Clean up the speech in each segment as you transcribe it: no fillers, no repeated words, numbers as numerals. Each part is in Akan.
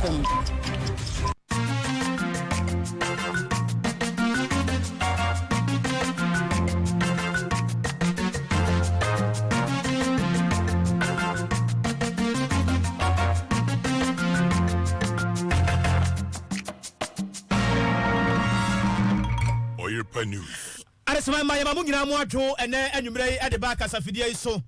gmail.com. Oyerepa News. Aresema mayama mungina muatwo ene anwumre Oyerepa Kase3 so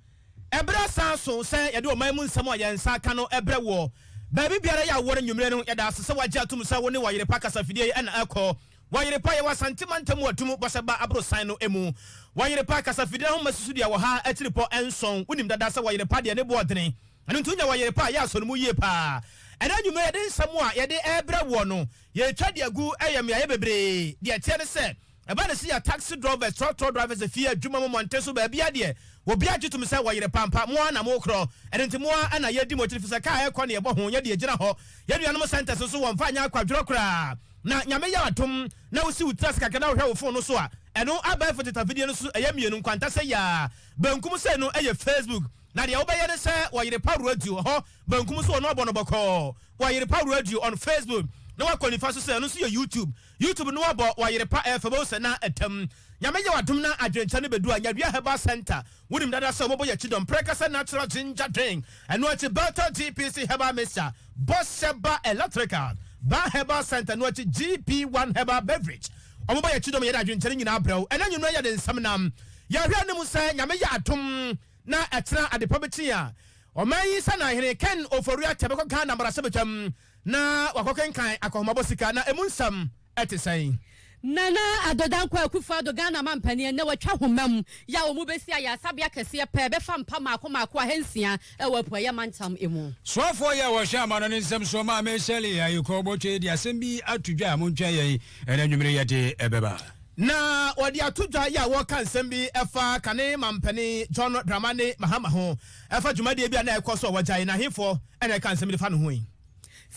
ebra sanso se yede o mamu nsam a yensa ka no ebre wo baabi biara ya wo anwumre no yeda asese waje atum sa woni Oyerepa Kase3 ena akọ Oyerepa ye wasantimantem atum boseba abrosan no emu Oyerepa Kase3 ho masusu dia wo ha atiripo enson unim dada se Oyerepa de ne boodene anu ntunya Oyerepa ya so no mu yie pa ena anwumre yede nsam a yede ebre wo no ye twa de agu eyam ya bebre de tiene se eba de see taxi drivers truck drivers efia adwuma mo monteso ba bia de obi agitum se Oyerepa mpa mo na mo kro enti mo ana yedi mo chirifisa ka ekọ na ebo ho ye de gina ho ye duano mo center so won fa nya akwadworo kra na nyame ya atom na wosi utras kaka na hwe wo fon no so a eno aba foteta video no so eyamienu nkwanta se ya bankum se no eye Facebook na de obeye ne se Oyerepa radio ho bankum so no obono boko Oyerepa radio on Facebook no wa qualify so say no so YouTube no abo Oyerepa FM so na etam nyame ye wadom na adwencha ne bedu anya dua herbal center wonim dada so mobo ye chidom prekasa natural ginger drink eno achi Belter GPC herbal mixture Bosseba electrical ba herbal center no achi GP1 herbal beverage omobo ye chidom ye adwencha ne nyina abraw ena nyunu ye de nsam nam ye hwe ne mu say nyame ye atom na etena adepobeti a omayi sana hene ken oforia tebeko kan na mara sebetwam na wakokenkan akomabosika na emunsam etesai Nana adodan kwa kufa do Ghana mampani na watwa homam ya omu besi ya sabia kese pe be fa mpa mako ahensia e wapo ya mantam emu sofo ya wo sha mano nsem so ma me shele ya yuko che di asembi atudwa montwa ye ena nwumire ye de ebeba na wadi atudwa ya wo kan sembi efa kane mampani John Dramani Mahama ho efa dwumade bia na ekoso wajai na hefo ena kan sembi fa no ho yi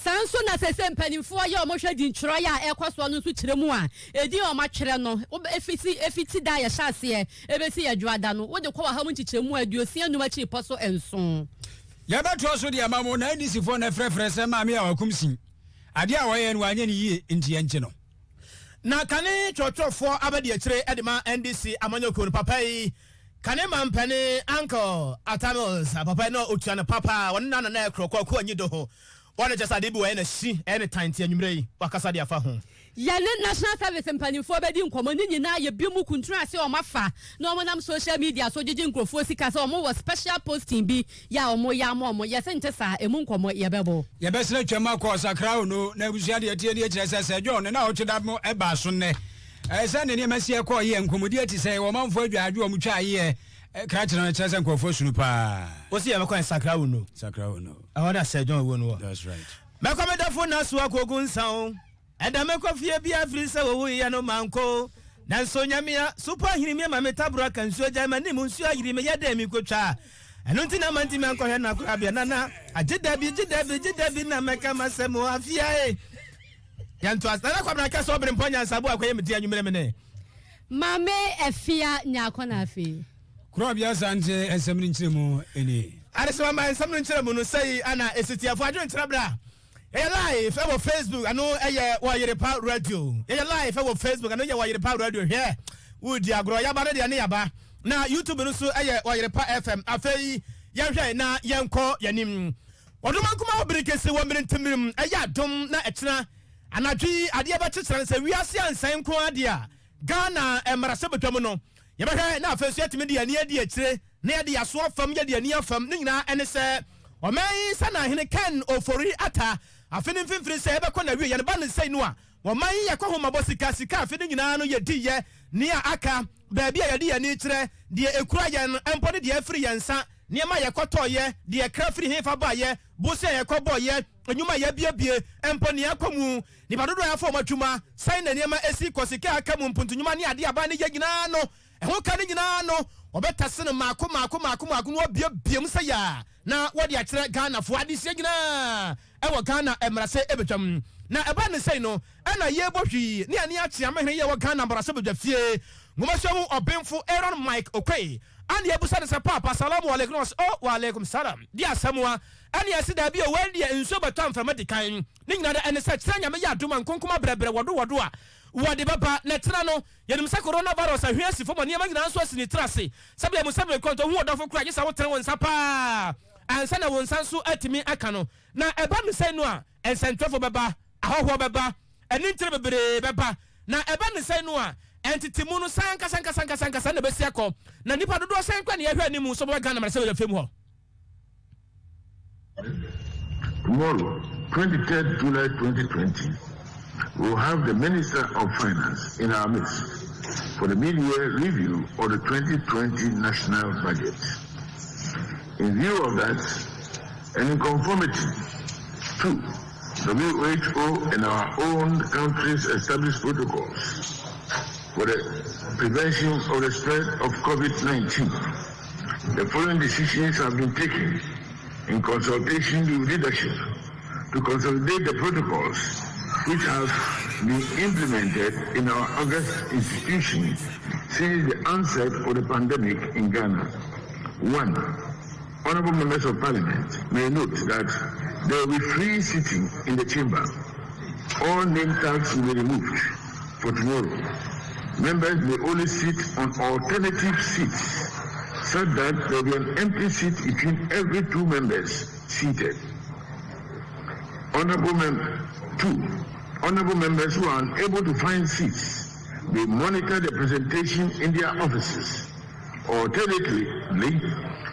Sanso na sese mpanimfo ya omohwe di ntworo ya ekoso no so kiremu a edi o ma twere no efiti da ya hyase ebesi ya dwada no wo de kwa ha mu nkikiremu aduosia numa chi poso enson ya beto so de amamo na ndisi fo na frefre se ma me ya wakumsi ade a woye no anye ne yie ntie nche no na kane chotofo abadi akire edema NDC amanyoko no papa yi kane mampani uncle Atamos papa no otua no papa wonna na ekrokọ ko anyi do ho wana just ade bi wa na si any time ti anwumre yi wakasa de afa ho ya ne national service mpanimfo bedi nkomo ni nyina ye bi mu kuntru ase o mafa na o nam social media so jeje nkrofo sika se o mo special posting bi ya o mo ya mo ye sente sa emu nkomo ye bebo ye besle twema ko sakra no na busia de tie de kire se John na o tweda mo eba so ne se ne ne masie ko ye nkomodi ati se wo manfo adwaadwo o mu twa ye kratena na kire se nkrofo sunu pa o si ye makon sakra no awada se John wo no that's right mekomedafo na so akogun san edamekofie bia free se wo ye no manko na so nyamia super hirimia mametabura kan so jama ni mu nsu ayiri me yeda mi kotwa eno ntina manti me anko he na kura bia nana ajedabi na meka masemo afia yanto asana kwa na kaso obere mponya sabo akoye medi anwumere me ne mame efia nyako na afi kura bia sante ensemni nchiremu eni aresema ma ensemni nchiremu no sei ana esitiafo adwo ntirabra live for Facebook. I know Oyerepa radio. Live for Facebook. I know Oyerepa radio here. Would ya grow ya ba de ne yaba. Na YouTube no so Oyerepa FM. Afei ya hwe na yenko yanim. Odoma kuma obirikese wo mrentemrim dom na etena anadwi ade ba kyekere se wiase ansan ko ade a Ghana emrase betwam no. Ye behwe na afei so yetime de ani ade akire na yade yaso afam yade ani afam ne nyina ene se omai sana hene ken ofori ata afini mfimfiri se ebe kona wie ye ba ne sei no a woman ye ko homa bosika sika afini nyina no ye diye ne aka baabi a ye de ye ni kire de ekura ye no empo de afiri ye nsa ne ma ye koto ye de kra firi hefa ba ye bosia ye ko boye anyuma ye biebie empo ne akomu ni badodo ya fo matwuma sai na ne ma esi kosika aka mu mpuntunyuma ne ade aba ne ye nyina no eho ka ne nyina no obetase no mako no biebiem se ya na wodi akire Ghana fo adise nyina ewo Ghana emrase ebetwam na eba ne sei no na ye bohwi ne ani achi amahene ye wo Ghana emrase bedwa fie ngomasho mu obenfo Aaron Mike Okwe ani ebusa de se papa salamu alaikum oh wa alaikum salam dia samwa ani asida bi o wandi enso beto amfama de kan ni nyina de ene se kyeranya me ya adoma nkonkoma brebre wodo a wode baba na tena no yenim se coronavirus ahwe asifo mo ne ma nyina nso asini trase sabe mu sabe konto hu odofo kura gisa wo tena won sapa ansa na won sanso atimi aka no na eba no se no a ensentofo baba ahoho baba eni ntire bebre baba na eba no se no a entitimu no sanka na besi akọ na nipa dodo sanka na yehwe animu so ba Ghana ma se we fem ho. Tomorrow, 23rd July 2020, we will have the Minister of Finance in our midst for the mid-year review of the 2020 national budget. In view of that, and in conformity to WHO and our own country's established protocols for the prevention of the spread of COVID-19, the following decisions have been taken in consultation with leadership to consolidate the protocols which have been implemented in our August institution since the onset of the pandemic in Ghana. 1. Honorable members of Parliament may note that there will be free sitting in the chamber. All name tags will be removed for tomorrow. Members may only sit on alternative seats, such that there will be an empty seat between every two members seated. Honorable members who are unable to find seats may monitor the presentation in their offices. Alternatively,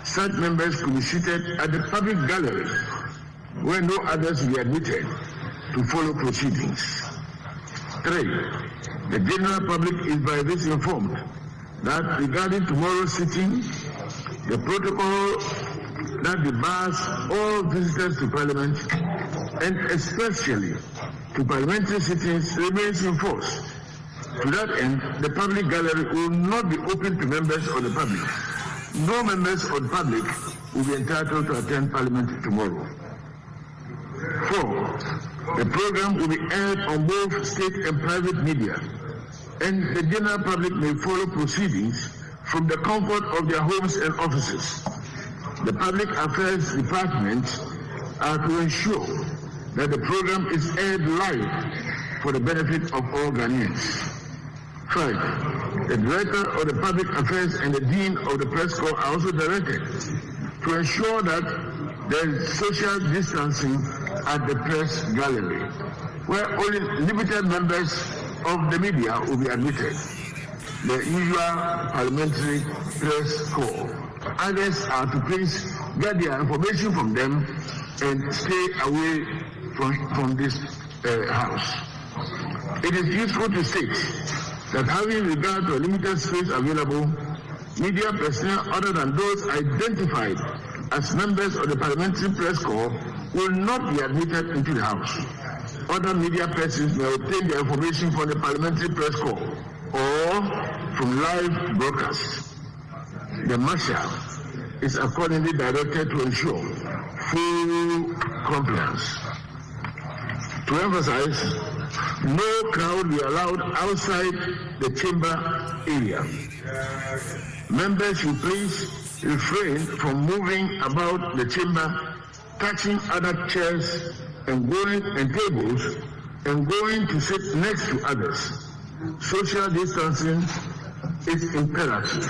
such members could be seated at the public gallery where no others will be admitted to follow proceedings. 3. The general public is by this informed that regarding tomorrow's sitting, the protocol that debars all visitors to Parliament and especially to parliamentary sittings remains in force. To that end, the public gallery will not be open to members of the public. No members of the public will be entitled to attend Parliament tomorrow. 4. The program will be aired on both state and private media, and the general public may follow proceedings from the comfort of their homes and offices. The Public Affairs Department are to ensure that the program is aired live for the benefit of all Ghanaians. 5. The Director of the Public Affairs and the Dean of the Press Corps are also directed to ensure that there is social distancing at the press gallery, where only limited members of the media will be admitted. The usual parliamentary press corps. Others are to please get their information from them and stay away from this house. It is useful to state that having regard to a limited space available, media personnel other than those identified as members of the parliamentary press corps will not be admitted into the house. Other media persons may obtain their information from the parliamentary press corps or from live broadcasts. The Marshal is accordingly directed to ensure full compliance. To emphasize, no crowd will be allowed outside the chamber area. Members should please refrain from moving about the chamber, touching other chairs and tables, and going to sit next to others. Social distancing is imperative.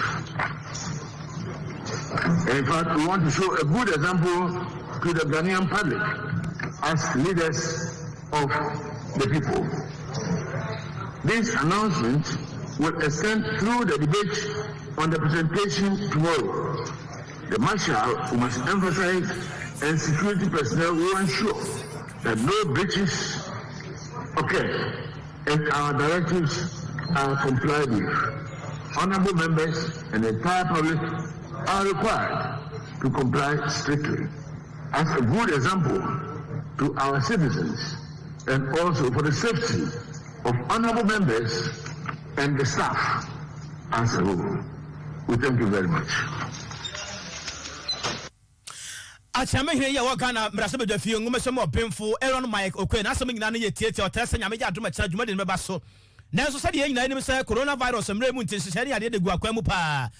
In fact, we want to show a good example to the Ghanaian public as leaders of the people. This announcement will extend through the debate on the presentation tomorrow. The Marshal must emphasize and security personnel will ensure that no breaches occur and our directives are complied with. Honorable members and the entire public are required to comply strictly as a good example to our citizens and also for the safety of honorable members and the staff as a whole. We thank you very much. Achame here ya wakana mrasabe de fie ngome somo pemfo Aaron Mike okwe na asome nyina ne yetieti otese nyame ya adoma kira dwuma de meba so nanso sade nyina ni se coronavirus mre mu ntin hye ade de gu akwa mu pa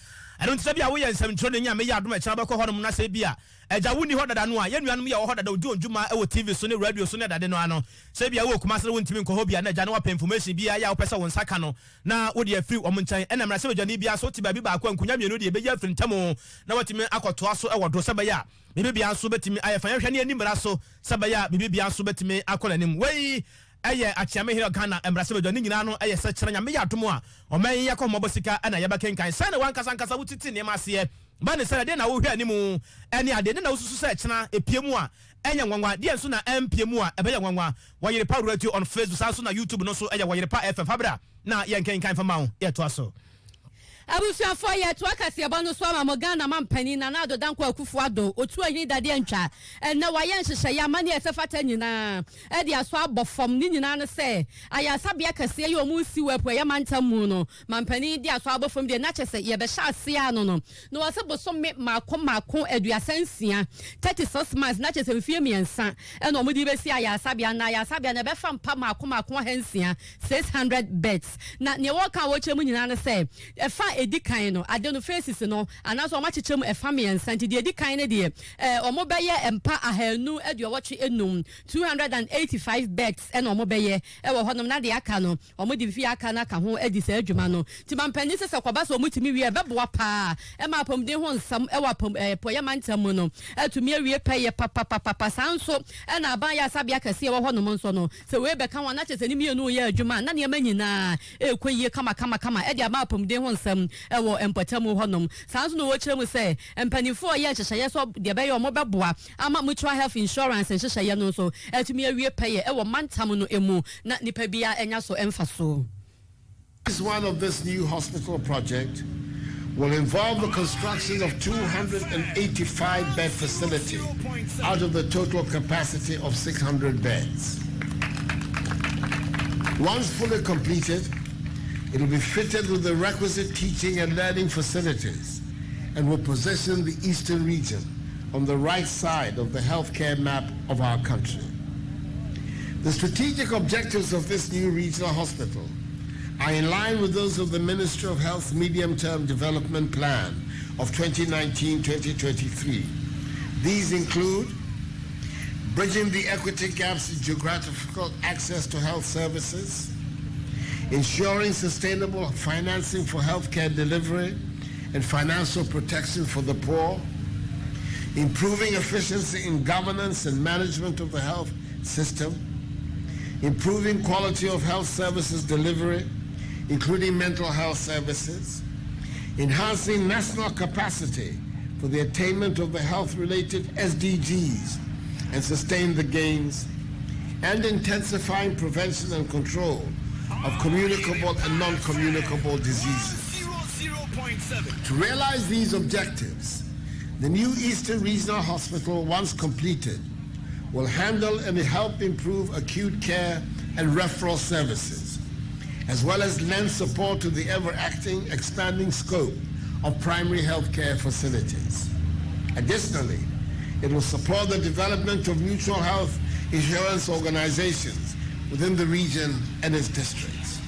don't say be away and some training ya me ya adom e chaba ko hono na say bia eja woni ho dada no a yenuanom ya wo ho dada odi onjuma e wo TV so ne radio so ne dada no ano say bia wo kuma se wontimi nko ho bia na eja no wa information bia ya wo pesa won saka no na wo de free omo nchan e na mra se eja ni bia so ti ba bi ba kwa nkunya mienu de be ya free ntamo na watimi akoto aso e wo do se ba ya bibi bia so betimi ayefa hwe ne ani mra so se ba ya bibi bia so betimi akola nim wei eye achiame hero Ghana embrase bedo ni nyina no eye se kire nya me yadomo a o man yakọ mobosika na yaba kenkan se na wankasa nkasa wutiti ne mase ba ne se de na wo hwe animu ene ade ne na ususu se kina epiemu a enya nwanwa de nso na empiemu a ebe ya nwanwa Oyerepa radio on Facebook so na YouTube no so eye Oyerepa FM fabra na yenkenkan fama ho ye to aso abusuafo ye to akase aba no so ama Ghana mampani na na adodanko akufuado otu ahin dade ntwa na waye nhehye ya mane esefata nyina e de aso abofom ni nyina no se aya sabia kase ye omu si wepo ye mantamu no mampani de aso abofom de na chese ye be sha ase ano no no wase bosom me mako aduasansia 36 months na chese fie miensa e no mu di be si aya sabia na be fam pa mako hansia 600 beds na ne woka wo chemu nyina no se e fa edi kan no ade no faces no anaso o machechem e family nsanti de edi kan ne de omo beye empa ahanu edi owoche enum 285 bags e no omo beye e wo honom na de aka no omo de fi aka na ka ho edi sa adwuma no ti mampani se kwaba so mutimi wie beboa pa e ma pom de ho nsam e wa pom poya mantam no atumi awie peye papa sanso e na ban ya sabia kase e wo honom nso no se we be kan wa na chese ni mienu ye adwuma na ne manyina e kwoyie kama e de ma pom de ho nsam ewo empatamu honom sanso no wo kyeremu se empanifo ye hyehye so de be ye omo beboa ama mutual health insurance hyehye no so atumi awie peye ewo mantam no emu na nipa bia enya so emfa so. This one of this new hospital project will involve the construction of 285 bed facility out of the total capacity of 600 beds. Once fully completed, it will be fitted with the requisite teaching and learning facilities and will position the eastern region on the right side of the healthcare map of our country. The strategic objectives of this new regional hospital are in line with those of the Ministry of Health's medium-term development plan of 2019-2023. These include bridging the equity gaps in geographical access to health services, ensuring sustainable financing for healthcare delivery and financial protection for the poor, improving efficiency in governance and management of the health system, improving quality of health services delivery, including mental health services, enhancing national capacity for the attainment of the health-related SDGs and sustain the gains, and intensifying prevention and control of communicable and non-communicable diseases. To realize these objectives, the new Eastern Regional Hospital, once completed, will handle and help improve acute care and referral services, as well as lend support to the ever-acting, expanding scope of primary health care facilities. Additionally, it will support the development of mutual health insurance organizations within the region and its districts.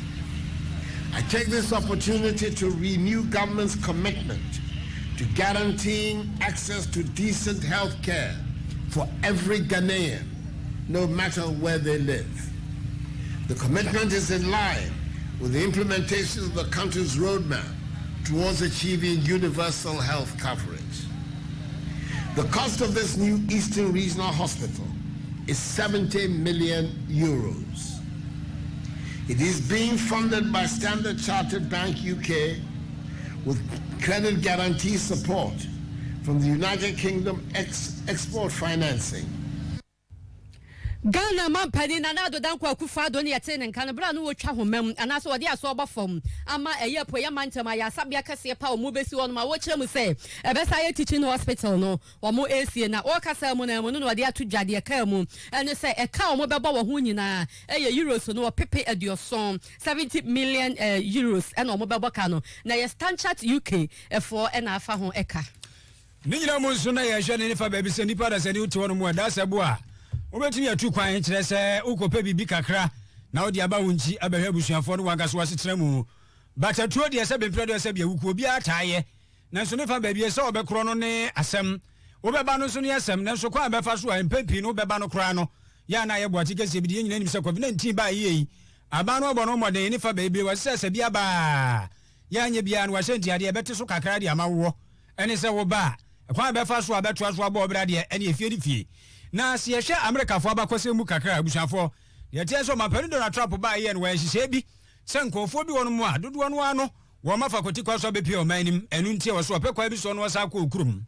I take this opportunity to renew government's commitment to guaranteeing access to decent health care for every Ghanaian, no matter where they live. The commitment is in line with the implementation of the country's roadmap towards achieving universal health coverage. The cost of this new Eastern Regional Hospital is 70 million euros. It is being funded by Standard Chartered Bank UK with credit guarantee support from the United Kingdom Export Financing. Ghana mampani na na dodanko akufado ne yete ne nkan bra no wotwa homam anaso wode aso obafom ama eye po ya mantama ya sabia kase pa o mu besi wono ma wo kyerem se ebesa ye teaching hospital no wo mo esie na wo kasa mu na mu no wode atu dwade ka mu ene se e ka o mo beba wo ho nyina eye euros no pepe adioson 70 million euros ene o mo beba ka no na ye Standard UK for ena afa ho eka ni nyina mo nso na ye hwe ne fa ba bi se nipa da se ni uti wono mu da se bo a obetumi atu kwan kyerɛ sɛ ukope bibi kakra na odi aba wonchi abɛhwɛ busuafo no wanka so wasetrɛ mu but atuo deɛ sɛ bempere deɛ sɛ bia wuku obi ataaye nanso ne fa baabi sɛ obɛkorɔ no ne asɛm wobɛba no so ne asɛm nanso kwa bɛfa so a mpempi no wobɛba no koraa no ya na yɛ boate kɛsɛ bi de nyina nim sɛ COVID-19 ba yi aba no ɔbɔ no mmɔden ne fa baabi wɔ sɛ sɛ bia ba ya nyɛ bia no wahyɛ ntiadeɛ bɛte so kakra de ama wo ɛne sɛ wo ba kwa bɛfa so a bɛtoa so abɔ ɔbra deɛ ɛne efie de fie na se yɛhwɛ Amerikafoɔ abakɔsɛ mu kakra abusuafoɔ yɛte sɛ ɔmampani Donald Trump ba yɛ no wɔahyehyɛ bi sɛ nkɔɔfoɔ bi wɔ no mu a dodoɔ no ano wɔn mafa kotikwa so bɛpie ɔman nim ɛnu ntie wɔ so ɔpɛ kwa bi so no wɔsa akɔ okurum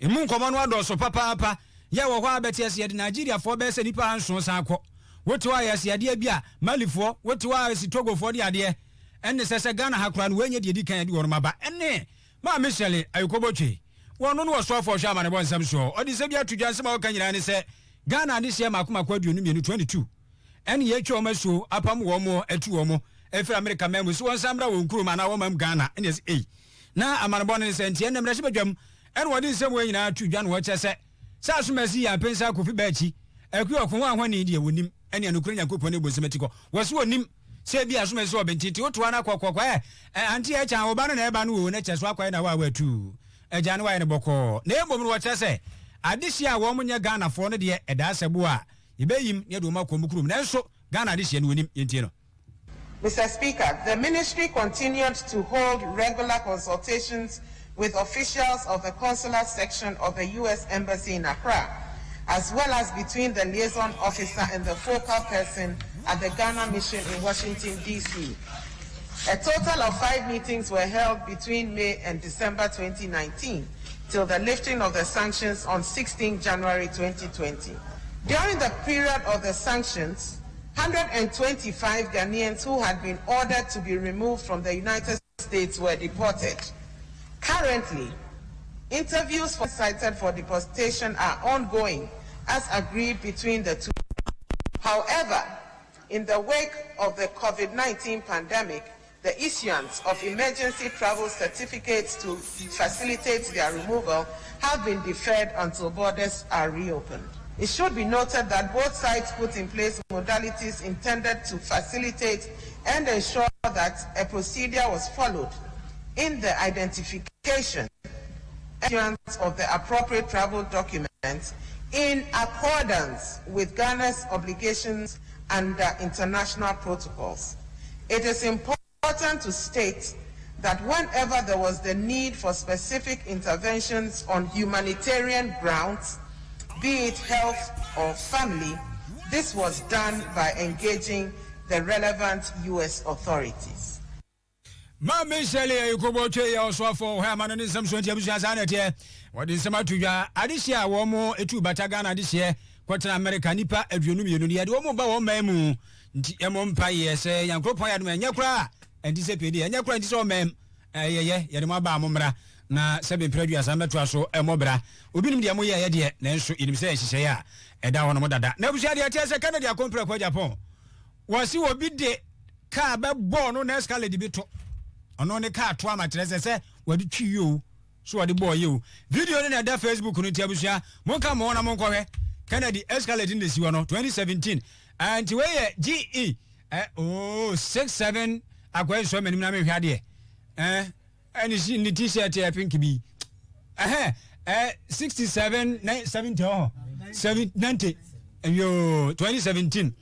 emu nkɔmɔ no adɔɔso papaapa yɛ wɔ hɔ a bɛte ase yɛde Nigeriafoɔ bɛyɛ sɛ nipa hanson san akɔ wote hɔ a yɛse adeɛ bi a Malifoɔ wote hɔ a si Togofoɔ de adeɛ ɛne sɛ Ghana ha koraa no wɔnyɛ deɛ di kan de wɔn maba ɛne maa Michelle ayokɔbɔtwe wɔn no wɔsɔfo hwɛ amane bɔ nsɛm so ɔde sɛ bi atu dwa nsɛm a wɔka nyinaa ne sɛ Ghana de hyɛ makomako aduonu mmienu 22 ɛne yɛtwa wɔn asuo apam wɔn mo atu wɔn mo efiri America mɛmu so wɔn samra wɔn kurom ana wɔn mam Ghana ɛne sɛ ei na amane bɔ ne sɛ ntiɛ nam rɛhyɛ badwam ɛne wɔde nsɛm wɔn nyinaa atu dwa no wɔkyɛ sɛ sɛ asomasi yɛ apɛnsa kofi baachi ɛkui ɔko ahɔne deɛ wɔnim ɛne anokura Nyankopɔn ne bɔnsɛm atikɔ wɔso wɔnim sɛ bi asomasi ɔbɛntiti wotoa na kɔkɔkɔ anti ɛkya wo ba no na ɛba no wo na kyɛ so akɔɛ na wa watu agya ne wa ne bɔkɔ na emom no wɔkyɛ sɛ adehye a wɔn nyɛ Ghanafoɔ no deɛ ɛda asɛbo a yɛbɛyim ne de wɔn akɔ mu kurom nanso Ghana adehye no wɔnim yɛntie no. Mr. Speaker, the ministry continued to hold regular consultations with officials of the consular section of the U.S. Embassy in Accra, as well as between the liaison officer and the focal person at the Ghana mission in Washington, D.C. A total of 5 meetings were held between May and December 2019 till the lifting of the sanctions on 16 January 2020. During the period of the sanctions, 125 Ghanaians who had been ordered to be removed from the United States were deported. Currently, interviews cited for deportation are ongoing as agreed between the two. However, in the wake of the COVID-19 pandemic, the issuance of emergency travel certificates to facilitate their removal have been deferred until borders are reopened. It should be noted that both sides put in place modalities intended to facilitate and ensure that a procedure was followed in the identification and issuance of the appropriate travel documents in accordance with Ghana's obligations under international protocols. It is important to state that whenever there was the need for specific interventions on humanitarian grounds, be it health or family, this was done by engaging the relevant U.S. authorities. Ma Michelle Ayokobotwe ya oswafo ha mano ne nsɛm so ntia busu asa na tie wɔde nsɛm atudwa adehye a wɔn mo etu bata Ghana adehye kɔtena America nipa aduonu mienu ne yɛde wɔn mo ba wɔn man mu nti ɛmo mpa yɛ sɛ Nyankopɔn yɛ adom ɛnyɛ kora ɛnti sɛ pedi ɛnyɛ kora nti sɛ ɔmam yɛde mo aba amomra na sɛbe mpiradu asa mɛtoa so ɛmɔbra obinim deɛ mo yɛ deɛ nanso inim sɛ ɛhyehyɛ a ɛda hɔ no mo dada na busu deɛ tie sɛ Canada akɔmpra kɔ Japan wɔsi obi de kaa bɛbɔ no na escalade bi to ɔno ne kaa to amakyerɛ sɛ wɔde twi yo so wɔde bɔ yo video ne na da Facebook no tia busua monka mo na monkɔhwɛ Canada escalade ne si wɔ no 2017 anti we yɛ GE 67 akɔɛ so manim na mehwɛ adeɛ ɛne si ne t-shirt yɛ pink bi 67 70 90 yo 2017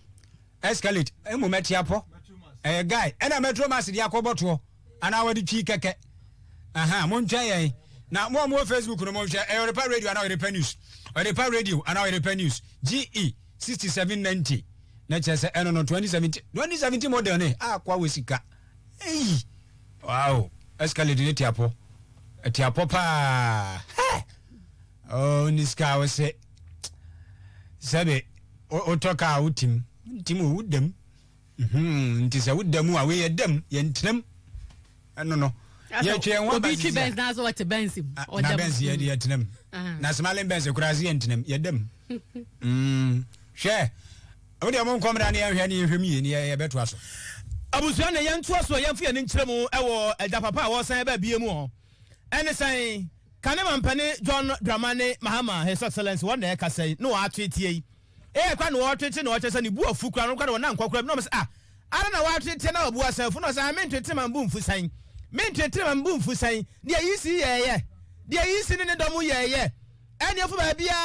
escalate emu metiapo guy ɛna metro mass dia akɔbɔtoɔ ana wadi twi kɛkɛ montwa yɛn na mo Facebook no mo hwɛ Oyerepa radio ana Oyerepa news Oyerepa radio ana Oyerepa news GE 6790 na kyerɛ sɛ ɛno no 2017 model ne akwa wesika wow escalate ne tiapo pa niska wo se sɛbe otoka utim wudam nti sɛ wudam a we yɛdam yɛntenam ɛno no yɛtwe ɛho obi twi bɛns na so wɔte bɛns na bɛns yɛde yɛtenam na smalin bɛns kora se yɛntenam yɛdam hwɛ wode mo nkɔmra ne yɛhwɛ ne yɛhwɛ mi ne yɛbɛtoa so abusua ne yɛntoa so yɛmfa yɛne nkyerɛ mu ɛwɔ agya papa a wɔsan ba bie mu hɔ ɛne sɛn kanema mpane John Dramani Mahama His Excellency wɔn na ɛkasa yi ne wɔatwetie yi kwa no wɔtwete na wɔkyɛ sɛ ne bu afu kura no kwa na wɔna nkɔkora no sɛ ara na wɔatwete na wɔbu asɛmfo no sɛ mentwete man bu mfu san mentwete man bu mfu san ne ayi si yɛyɛ dia yi sini ne domu ye ene ofu ba bia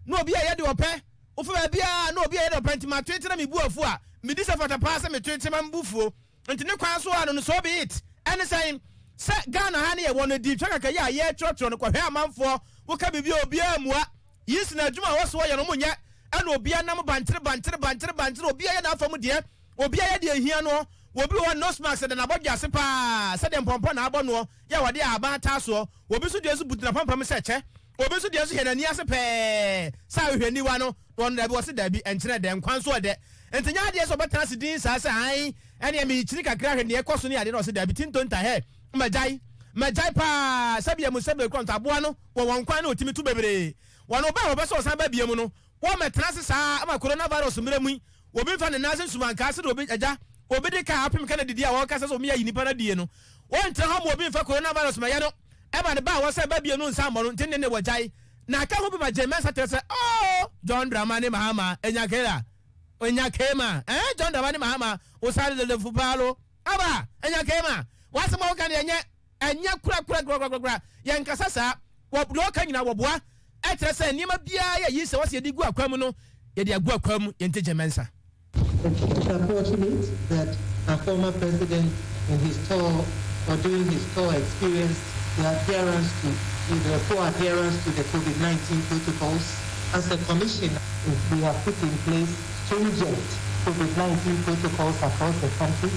no obi ye de ope ofu ba bia no obi ye de ope ntima twetena me bu afu a me di se fata pa se me twetema mbufuo nti ne kwan so ano no so be it ene say se Ghana ha ne ye wono di twaka ka ya ye trotro no kwahwe amanfo wo ka bibia obi amua yi sina adwuma wo so ye no munye ene obi anam bantere obi ye na afamu de obi ye de ahia no obi won nose mask de na bodja se pa se de mpompo na abo no ya wade aba ta so obi so de so butina pampam se che obi so de so henani ase pe sa hwani wa no won da bi wo se da bi enkere de nkwan so de entenya de so betana se din sa ai ene me chiri kakra hwe ne ekoso ne ade no se da bi tintonta he majai pa sabia mu sebe kwanta boa no won kwan na otimi tu bebre won oba wo be so san ba bia mu no wo metana se sa ama coronavirus mira mu obi fa ne nase sumanka se do obi aja obi de ka apim kana didi a wo ka se so me ya yini para die no won tra ha mo obi fa coronavirus ma ya no e ba ne ba wo se ba bia no nsa mo no ntene ne wajai na ka ho bi ma jema sa tere se oh John Dramani Mahama enya kema John Dramani Mahama o sare de fubalo aba enya kema wase mo ka ne enya kura yen kasa sa wo blo ka nyina wo boa e tere se nima bia ya yi se wase di gu akwam no ye di agu akwam ye nte jemensa. It's unfortunate that our former president, in his tour or during his tour, experienced the adherence to the poor adherence to the COVID-19 protocols. As a commission, we have put in place stringent COVID-19 protocols across the country.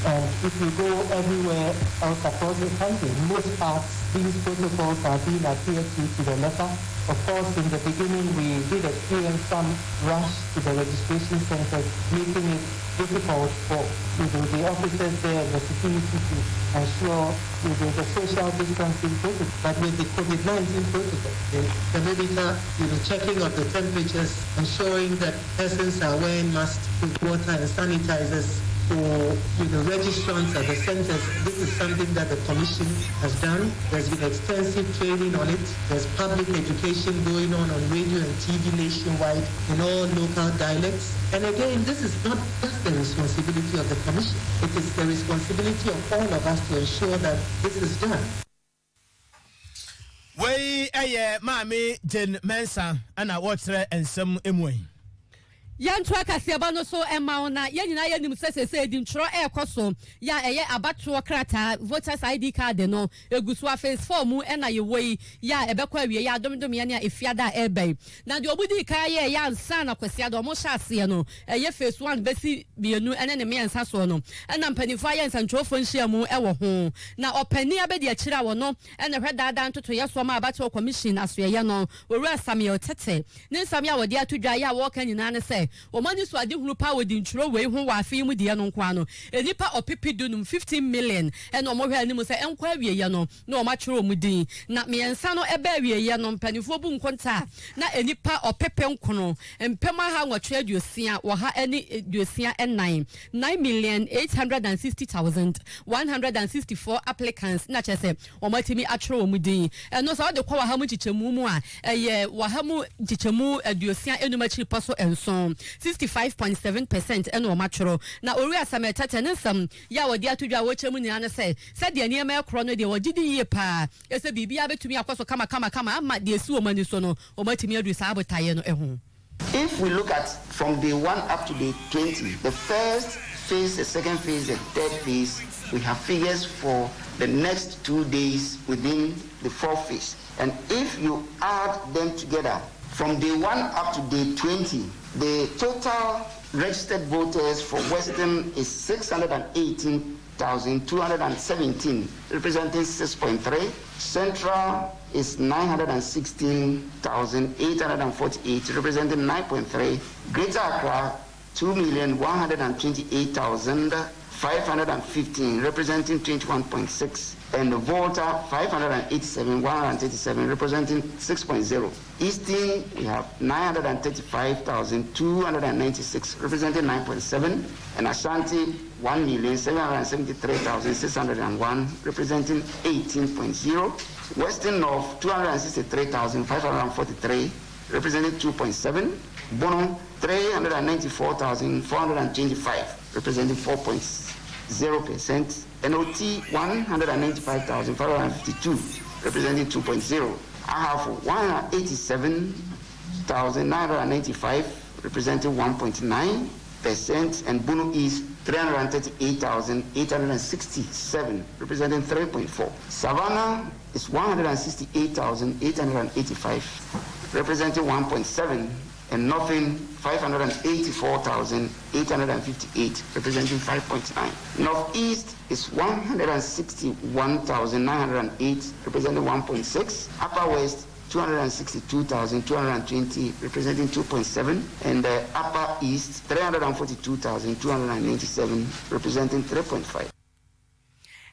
And if you go everywhere else across the country, in most parts, these protocols are being adhered to the letter. Of course, in the beginning, we did experience some rush to the registration centers, making it difficult for the officers there and the security to ensure the social distancing protocol. But with the COVID-19 protocol, the thermometer, checking of the temperatures, ensuring that persons are wearing masks with water and sanitizers, for registrants at the centers. This is something that the Commission has done. There's been extensive training on it. There's public education going on radio and TV nationwide in all local dialects. And again, this is not just the responsibility of the Commission. It is the responsibility of all of us to ensure that this is done. Mami Jen Mensa and I watch her and some emwe. Yantu akasiaba no so ema ona ye nyina ye nim sese di ntro ekoso ya eye abato krata voters ID card no egusu a phase 4 mu na ye wei ya ebekwa awie ya domdom ya na efiada ebe na de obudi ka ye ya nsa na kwasi ado mo hyase no eye phase 1 besi bienu ene ne me nsa so no na mpanifo aye nsa ntrofo nhia mu ewo ho na opani abedi akira wo no ene hwedada ntoto ye so ma abato commission aso ye no owura Samuel Tete ne Samuel wodi atudwa ya wo kan nyina ne se o mani so ade huru pa wodi ntro wei ho wa afi mu de no nkwa no enipa opipidu num 15 million e no mo hwe animu se enkwa awie ye no na o ma chiro mu din na miensa no ebe awie ye no mpanifo bu nkonta na enipa opepe nkono empema ha nwatwe aduosia wo ha eni aduosia enan 9,860,164 applicants na chese o matimi achiro mu din no so de kwa wa ha mu chichemu mu a eye wa ha mu chichemu aduosia enuma chiri paso enson 65.7% eno matro na Oyerepa Kase3 nsam ya wodi atudwa wo chemu ni ane se de niema ekro no de wogidi yie pa ese bibia betumi akoso kama ama de esi o mani so no o matimi adu sa abotaye no ehu. If we look at from day 1 up to day 20, the first phase, the second phase, the third phase, we have figures for the next 2 days within the fourth phase. And if you add them together, from day 1 up to day 20, the total registered voters for Western is 618,217, representing 6.3. Central is 916,848, representing 9.3. Greater Accra, 2,128,515, representing 21.6. And Volta, 587,137, representing 6.0. Eastern, we have 935,296, representing 9.7. And Ashanti, 1,773,601, representing 18.0. Western North, 263,543, representing 2.7. Bono, 394,425, representing 4.0%. NOT 195,552, representing 2.0. I have 187,995, representing 1.9%, and Bunu East 338,867, representing 3.4. Savannah is 168,885, representing 1.7, and Northern 584,858, representing 5.9. Northeast is 161,908, representing 1.6. Upper West 262,220, representing 2.7, and the Upper East 342,297, representing 3.5.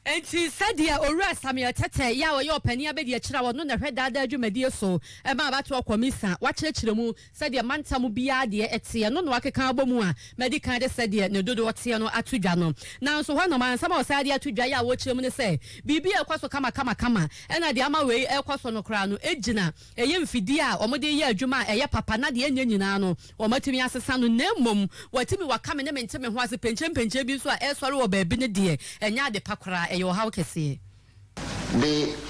Enti sadia ora Samuel Tete ya wo yo pani abedi a kira wo no na hweda da adwumadi so e ma ba to komisa wa kire mu sadia mantam bia de ete no no akeka abomu a medical de sadia ne dodo wote no atudwa no na so ho no man sama o sadia atudwa ya wo kire mu ne se bibi e kwaso kama e na de ama we e kwaso no kra no ejina eye mfidi a omode ye adwuma eye papa na de enya nyina no o matimi asesa no na mmom watimi wakame ne menteme ho ase penche bi so a e sori wo ba bi ne de enya de pakora. The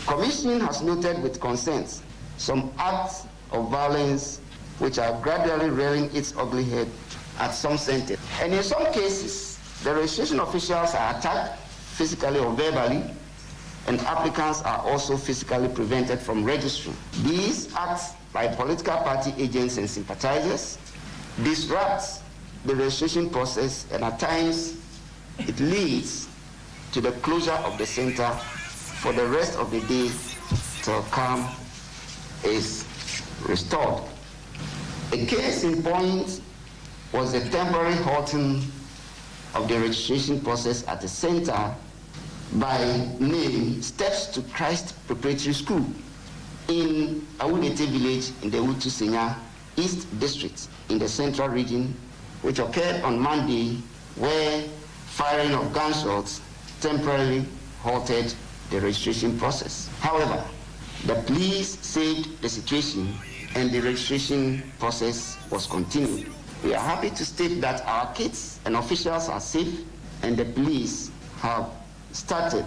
Commission has noted with consent some acts of violence which are gradually rearing its ugly head at some centers. And in some cases, the registration officials are attacked physically or verbally, and applicants are also physically prevented from registering. These acts by political party agents and sympathizers disrupt the registration process, and at times it leads to the closure of the center for the rest of the day till calm is restored. A case in point was the temporary halting of the registration process at the center by name Steps to Christ Preparatory School in Awudete village in the Utu Senya East District in the Central Region, which occurred on Monday, where firing of gunshots temporarily halted the registration process. However, the police saved the situation and the registration process was continued. We are happy to state that our kids and officials are safe, and the police have started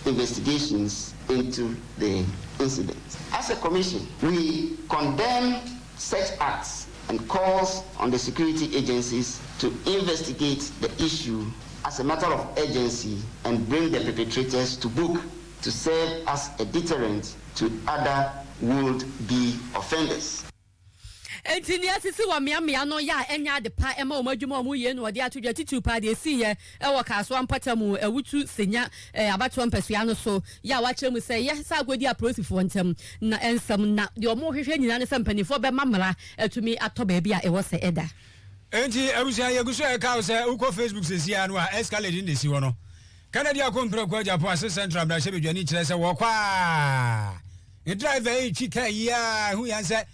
investigations into the incident. As a commission, we condemn such acts and calls on the security agencies to investigate the issue as a matter of urgency and bring the perpetrators to book to serve as a deterrent to other would-be offenders. Entinia sisi wa miamia no ya enya de pa ema omadwuma omu ye no de atudwa titu pa de si ye e wo kaso ampata mu ewutu senya abato mpasua no so ya wa kyeremu se ye sa agodi aprosifo ntem na ensam na de omo hwehwe nyina ne sampanifo be mamra atumi ato ba bia e wo se eda. Enti abusia ye guso e ka se uko Facebook se sia no a escalate ndi si wo no Canada akompre kwa Japan se central bra she bedwani kire se wo kwa e driver e chika ya hu ya se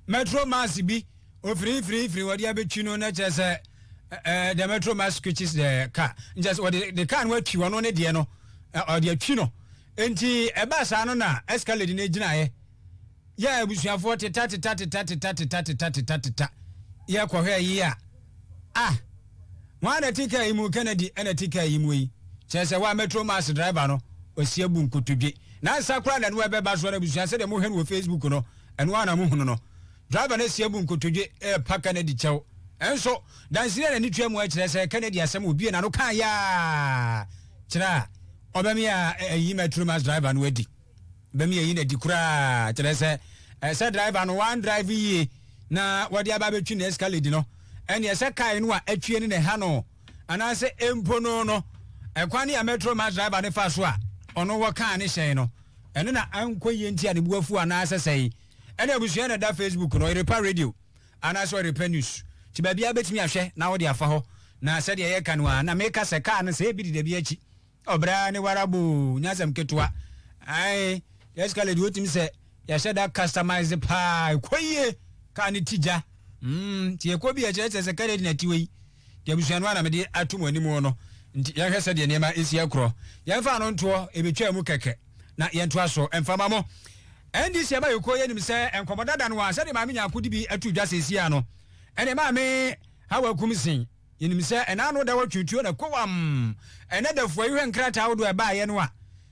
Metro Mass bi o free what ya betwi no na kire se the Metro Mass switches the car just what the car no atwi wono ne de no o de atwi no enti e ba sa no na escalate na gina ye ya abusuafo tata ya kwa hwe yi a wana tika imu Kennedy ena tika imu yi chese wa Metro Mass driver no osi abu nkotodwe na sakura na no ebeba so na busua se de mo hwe no Facebook no eno ana mo hunu no driver na si abu nkotodwe pa Kennedy chew enso dansire na ni twam a kire se Kennedy asem obi na no kan ya kira obemi a yi Metro Mass driver no adi bemi yi na di kura kire se driver no one drive yi na wadi aba betwi na escalade no ene ese kai no a atwie ne ha no anase empono no ekwane ya Metro Mass driver ne fa so a ono wo kan ne hyen no ene na ankoye nti a ne buafu anase sei ene abusua na da Facebook no Oyerepa radio anase Oyerepa news ti ba bia betimi ahwe na wo de afa ho na se de ye kan no na meka se ka ne se bi de bia chi obra ne warabo nyasam ketua ai escalade wotimi se ya sheda customize pa koye kan tija ti ekobi e chese se kare na tiwe de busuanu na me de atumo animu no nti ya hwese de nema esi akro ya mfa no nto ebetwa mu keke na ye nto aso emfama mo endi se ba yokoye nim se enkomodada no a se de ma me nyakudi bi atudwa sesi ano ene ma me hawa kumsin yenim se ena no da watwutuo na kowam ene da fo yehwe nkrata wodo e ba ye no a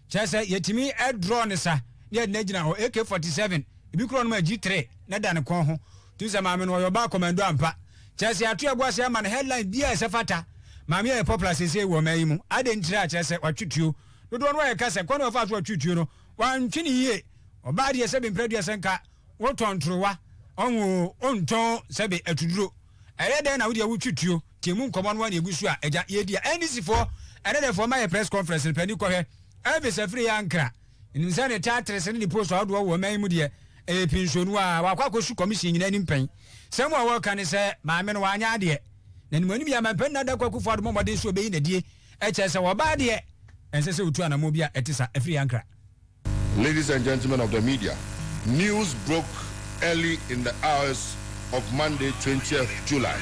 chese yetimi e draw ne sa ne negina ho AK47 ibi kro no ma G3 na da ne kon ho tu se maame no yo ba commando ampa chese atu ebo se ma headline bia se fata maame e popular sese wo mayi mu ade ntira chese watwutuo dodo no ye kase kono ofa so watwutuo no wantwe ni yie oba de se be mpredu se nka wo tontrowa onwo onton se be atuduro ere de na wo de wutwutuo tiemu nkomo no na egusu a eja ye dia NDC for ere de for my press conference pani ko he ebe se free yankra nimsa ne teatre se ne post odo wo mayi mu de e pinsonu a wakwakosu commission nyina ni mpan semu a wo kan se maame no wanya ade na ni mani bia mampan na da kwakufu ado momode so obeyi na die e che se wo ba de ense se utu anamo bia etisa free yankra. Ladies and gentlemen of the media, news broke early in the hours of Monday, 20th July,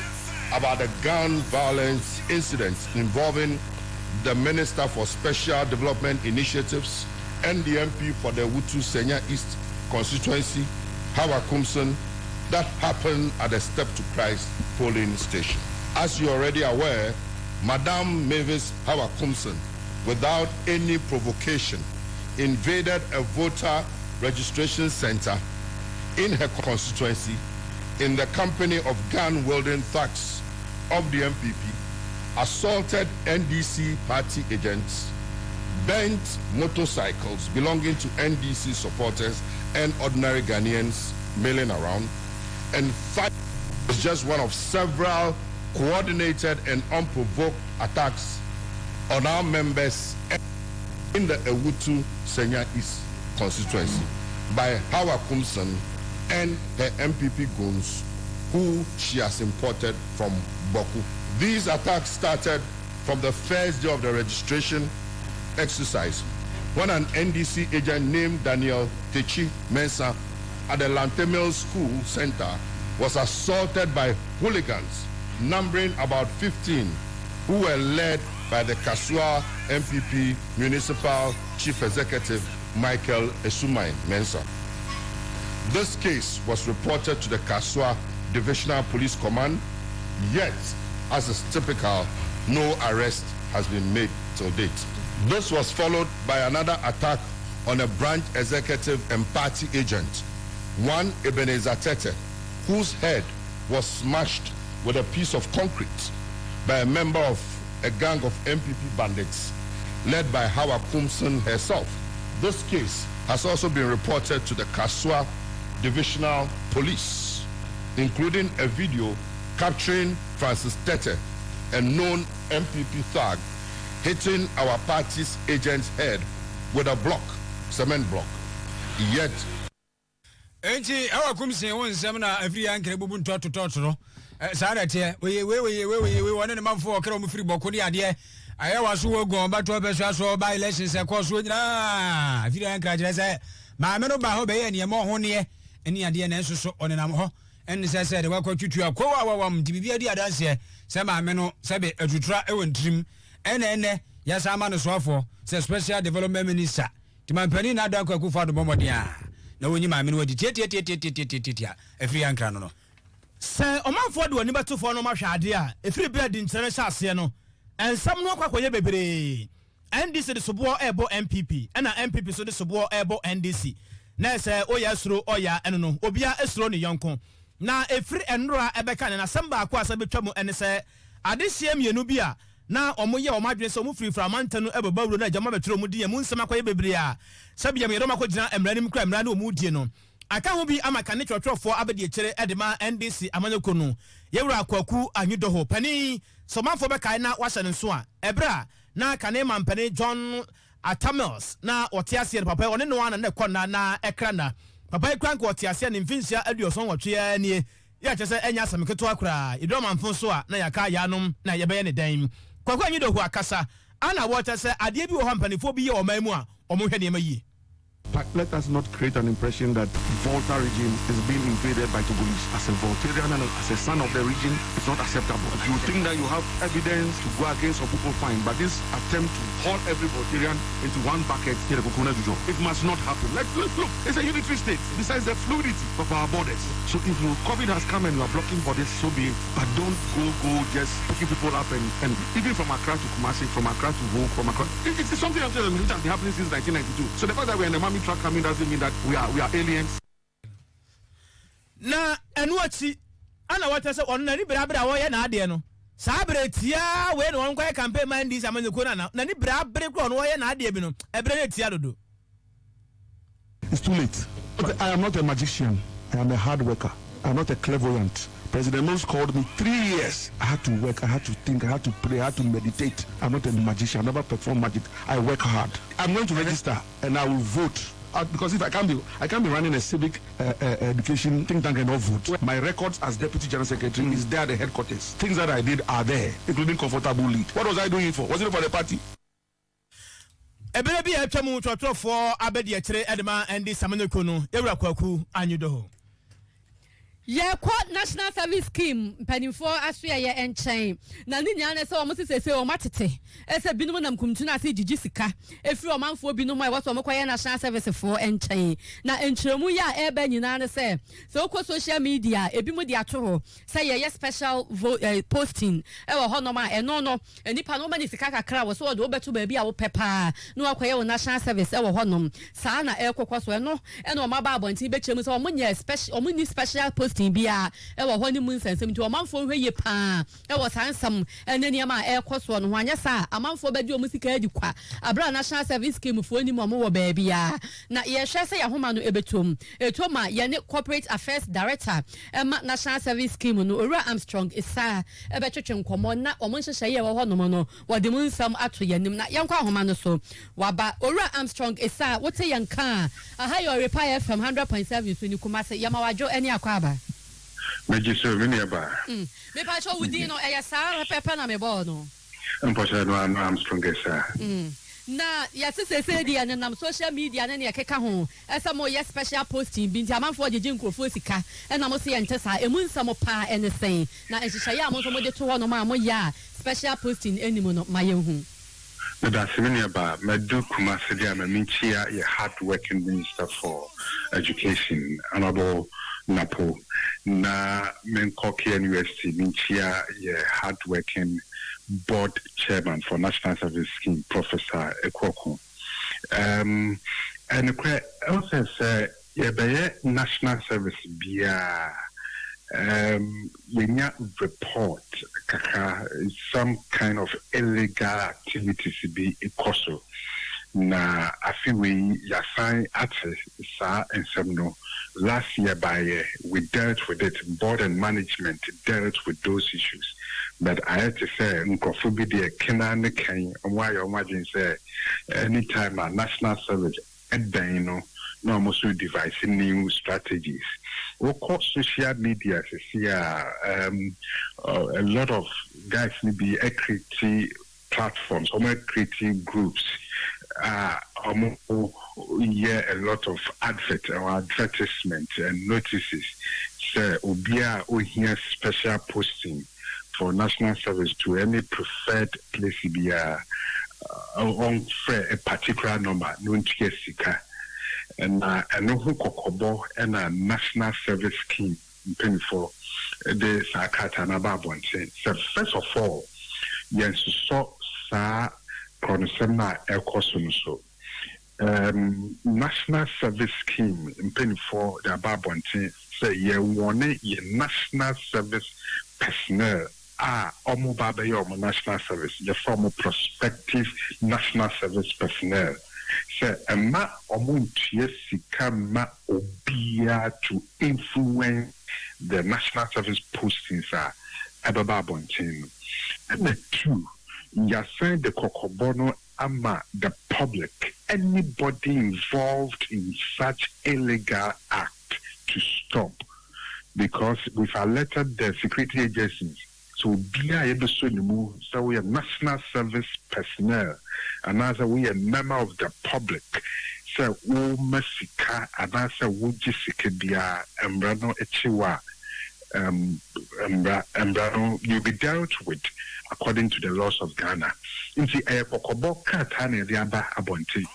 about a gun violence incident involving the Minister for Special Development Initiatives and the MP for the Wutu Senya East constituency, Hawa Kumson, that happened at the Step to Christ polling station. As you're already aware, Madam Mavis Hawa Kumson, without any provocation, invaded a voter registration center in her constituency in the company of gun-wielding thugs of the MPP, assaulted NDC party agents, bent motorcycles belonging to NDC supporters and ordinary Ghanaians milling around, and fight was just one of several coordinated and unprovoked attacks on our members in the Ewutu Senya East constituency by Hawa Kumson and her MPP goons who she has imported from Boku. These attacks started from the first day of the registration exercise when an NDC agent named Daniel Techi Mensah at the Lantemil School Center was assaulted by hooligans numbering about 15 who were led by the Kasua MPP Municipal Chief Executive Michael Esumai Mensah. This case was reported to the Kasua Divisional Police Command, yet, as is typical, no arrest has been made till date. This was followed by another attack on a branch executive and party agent, one Ebenezer Tete, whose head was smashed with a piece of concrete by a member of a gang of MPP bandits led by Hawa Kumson herself. This case has also been reported to the Kasua Divisional Police, including a video capturing Francis Tete, a known MPP thug, hitting our party's agent's head with a block, cement block. Yet, Enti Hawa Kumson won semna every yankre bubu ntotototoro Sarate, we want to man for Krom free Bokuni idea. I was so gone back to a person by lessons across with if you don't catch it. My men of Bahobe and Yamo Honia, any idea so on an amho. And as I said, welcome to a co-awam to be a dear dance here. Some ameno, Sabe, a tutra, Ewan trim, and then, yes, I'm on a swafo, says Special Development Minister. To my penny, not done cook for the Bomodia. No, when you my men would a free and crano. Sir, Omanfo de wani beto fo no ma hwade a efiri bed international ase no ensam no kwakoye bebre NDC de sobo ebo MPP na MPP so de sobo ebo NDC na se oya suro oya eno no obia esuro ne yonko na efiri enrora ebeka na samba akwa asa betwa mu ene se adehye mienu bi a na omoye omadwe se omu free framanta no ebabawro na jama betro mu die mu nsema kwaye bebre a sabia me roma ko gina emranim kra emra na omu die no aka ho bi amaka ne twotwofo abedi ekere edema NDC amanyeko no yewura akwaku anyido ho pani somanfo be kai na wahye ne so a ebra na kane mampani John Atamels na otiase papa one no ana na konna na ekra na papa ekra nko otiase ne mfinsia aduoson wotwe ani ya kyese enya asamketo akura idom amfo so a na yaka yanom na yebeye ne dan kwaku anyido ho akasa ana water se ade bi wo ho mpanifo bi ye o man mu a omo hwe ne mayi. Let us not create an impression that Volta region is being invaded by Togolese. As a Voltarian and as a son of the region, it's not acceptable. You think that you have evidence to go against some people, fine, but this attempt to haul every Voltarian into one bucket, it must not happen. Look, it's a unitary state, besides the fluidity of our borders. So if COVID has come and you are blocking borders, so be it. But don't go just picking people up and even from Accra to Kumasi, from Accra to Ho, from Accra. It's something which has been happening since 1992. So the fact that we're in the we track coming doesn't mean that we are aliens. Na enuachi ana wata se onu na ni bra wo ye na ade no saa bra tia we no nkwa campaign man dis amanyeko na ni bra ko no wo ye na ade bi no ebre na tia dodo. It's too late. I am not a magician. I am a hard worker. I am not a clairvoyant. President Mons called me 3 years. I had to work, I had to think, I had to pray, I had to meditate. I'm not a magician. I never perform magic. I work hard. I'm going to register and I will vote. Because if I can't be running a civic education think tank and not vote. My records as Deputy General Secretary is there at the headquarters. Things that I did are there, including comfortable lead. What was I doing it for? Was it for the party? Ebere bi atwamu twotwofo abedi akire edema endi samaneko no ewura kwaku anyudo. Ye quote national service scheme penifo asua ye enchen na ni nya na se o mo sese o matete ese binom nam kumtuna ase gigi sika efiri o manfo binom ai waso mo kwaye national service for enchen na enchiremu ya ebe nyina na se ko social media ebi mo di atoro se ye special posting e wo hono ma eno no enipa no ma ni sika kakra wo so wo de obeto ba bi a wo pepa no akwaye wo national service e wo honom saa na e kokwaso eno o ma ba abonti be chemu se o mo nya special o mo ni special posting bia e wo hɔ ne mu nsensem nti ɔmanfo hweye paa e wo sansam ene ne ma e kɔso no hwanya sa amanfo bɛdi o musika adi kwa abra national service scheme fo ni mo wɔ baabi ya na ye hwɛ sɛ yahoma no ebetom etoma ye ne corporate affairs director ma national service scheme no Owura Armstrong isa e betwetwe nkɔmɔ na ɔmo nhyehyɛ ye wɔ hɔ no mo no wɔde mu nsam ato yanim na yɛnkɔ ahoma no so waba Owura Armstrong isa wote yɛnka aha yo Oyerepa FM 100.7 so ni Kumase yamawadwo ani akwaba. Magister Miniaba. Me pa cho wudi no e sa pepe na me bo no. Mposa no am strongesa. Na ya se dia na social media na ne keka ho. Esa mo ye special posting bi nti amanfo jeje nkrofo sika. E na mo se ye ntesa emu nsamo pa anything. Na ehihya ya mo so mo de to ho no ma mo ya special posting enimu no ma ye hu. Na da Miniaba medu Kumase dia ma minchia ye hard working minister for education honorable Napo na Menkoki University Minchia ye hardworking board chairman for National Service Scheme Professor Ekwoko. And also say ye be National Service bia yenya report kaka some kind of illegal activities be ikoso na afi we yasan at sa ensemno. Last year we dealt with it, board and management dealt with those issues. But I had to say, Nkofubidi Kenane Ken, why you imagine say anytime a national service no almost devising new strategies. We call social media a lot of guys maybe equity platforms or creative groups. A lot of advertisement and notices say obia o here special posting for national service to any preferred place be on a particular number no sika and no kokobo and a national service scheme for the sakata na babonse. So first of all yes so sa Konosema Ekosunso. National Service Scheme in for the Babonte say ye warning ye national service personnel Omubaba Yomo National Service, the former prospective national service personnel. Say ma omuntie sika ma obia to influence the national service postings Babonte. And the two Yasen the Kokobono ama the public, anybody involved in such illegal act to stop, because we've alerted the security agencies. So be able to so we are national service personnel, and as we are member of the public. So we masika and as a wujisika bia embrano echiwa you'll be dealt with according to the laws of Ghana. In the Kokobo Katane the Aba Abonti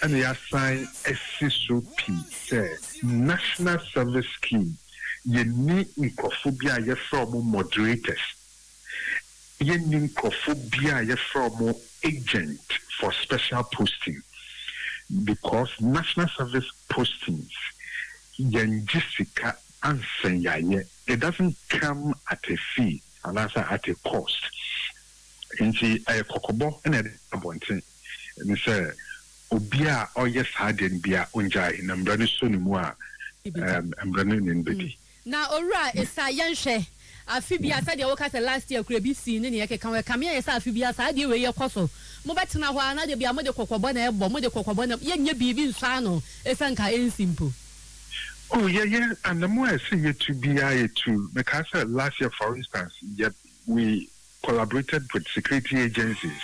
and the assign SSOP say National Service Scheme ye ni nkofobia ye from moderators ye ni nkofobia ye from agent for special posting because national service postings, Jessica and Senyaye, it doesn't come at a fee and also at a cost. And see, a cocobo and a bonting. And say, Obia, or yes, I didn't be a unja in Umbrella Sunimua, Umbrella in Betty. Now, all right, it's a young share. Amphibia said the workers last year could be seen in the come here as amphibia side you your coso. Mobatina, why not be a mother cocobona, bomb the cocobona, young baby sano, a sanka in simple. Oh, yeah, and the more I see you to be to because last year, for instance, yet we collaborated with security agencies.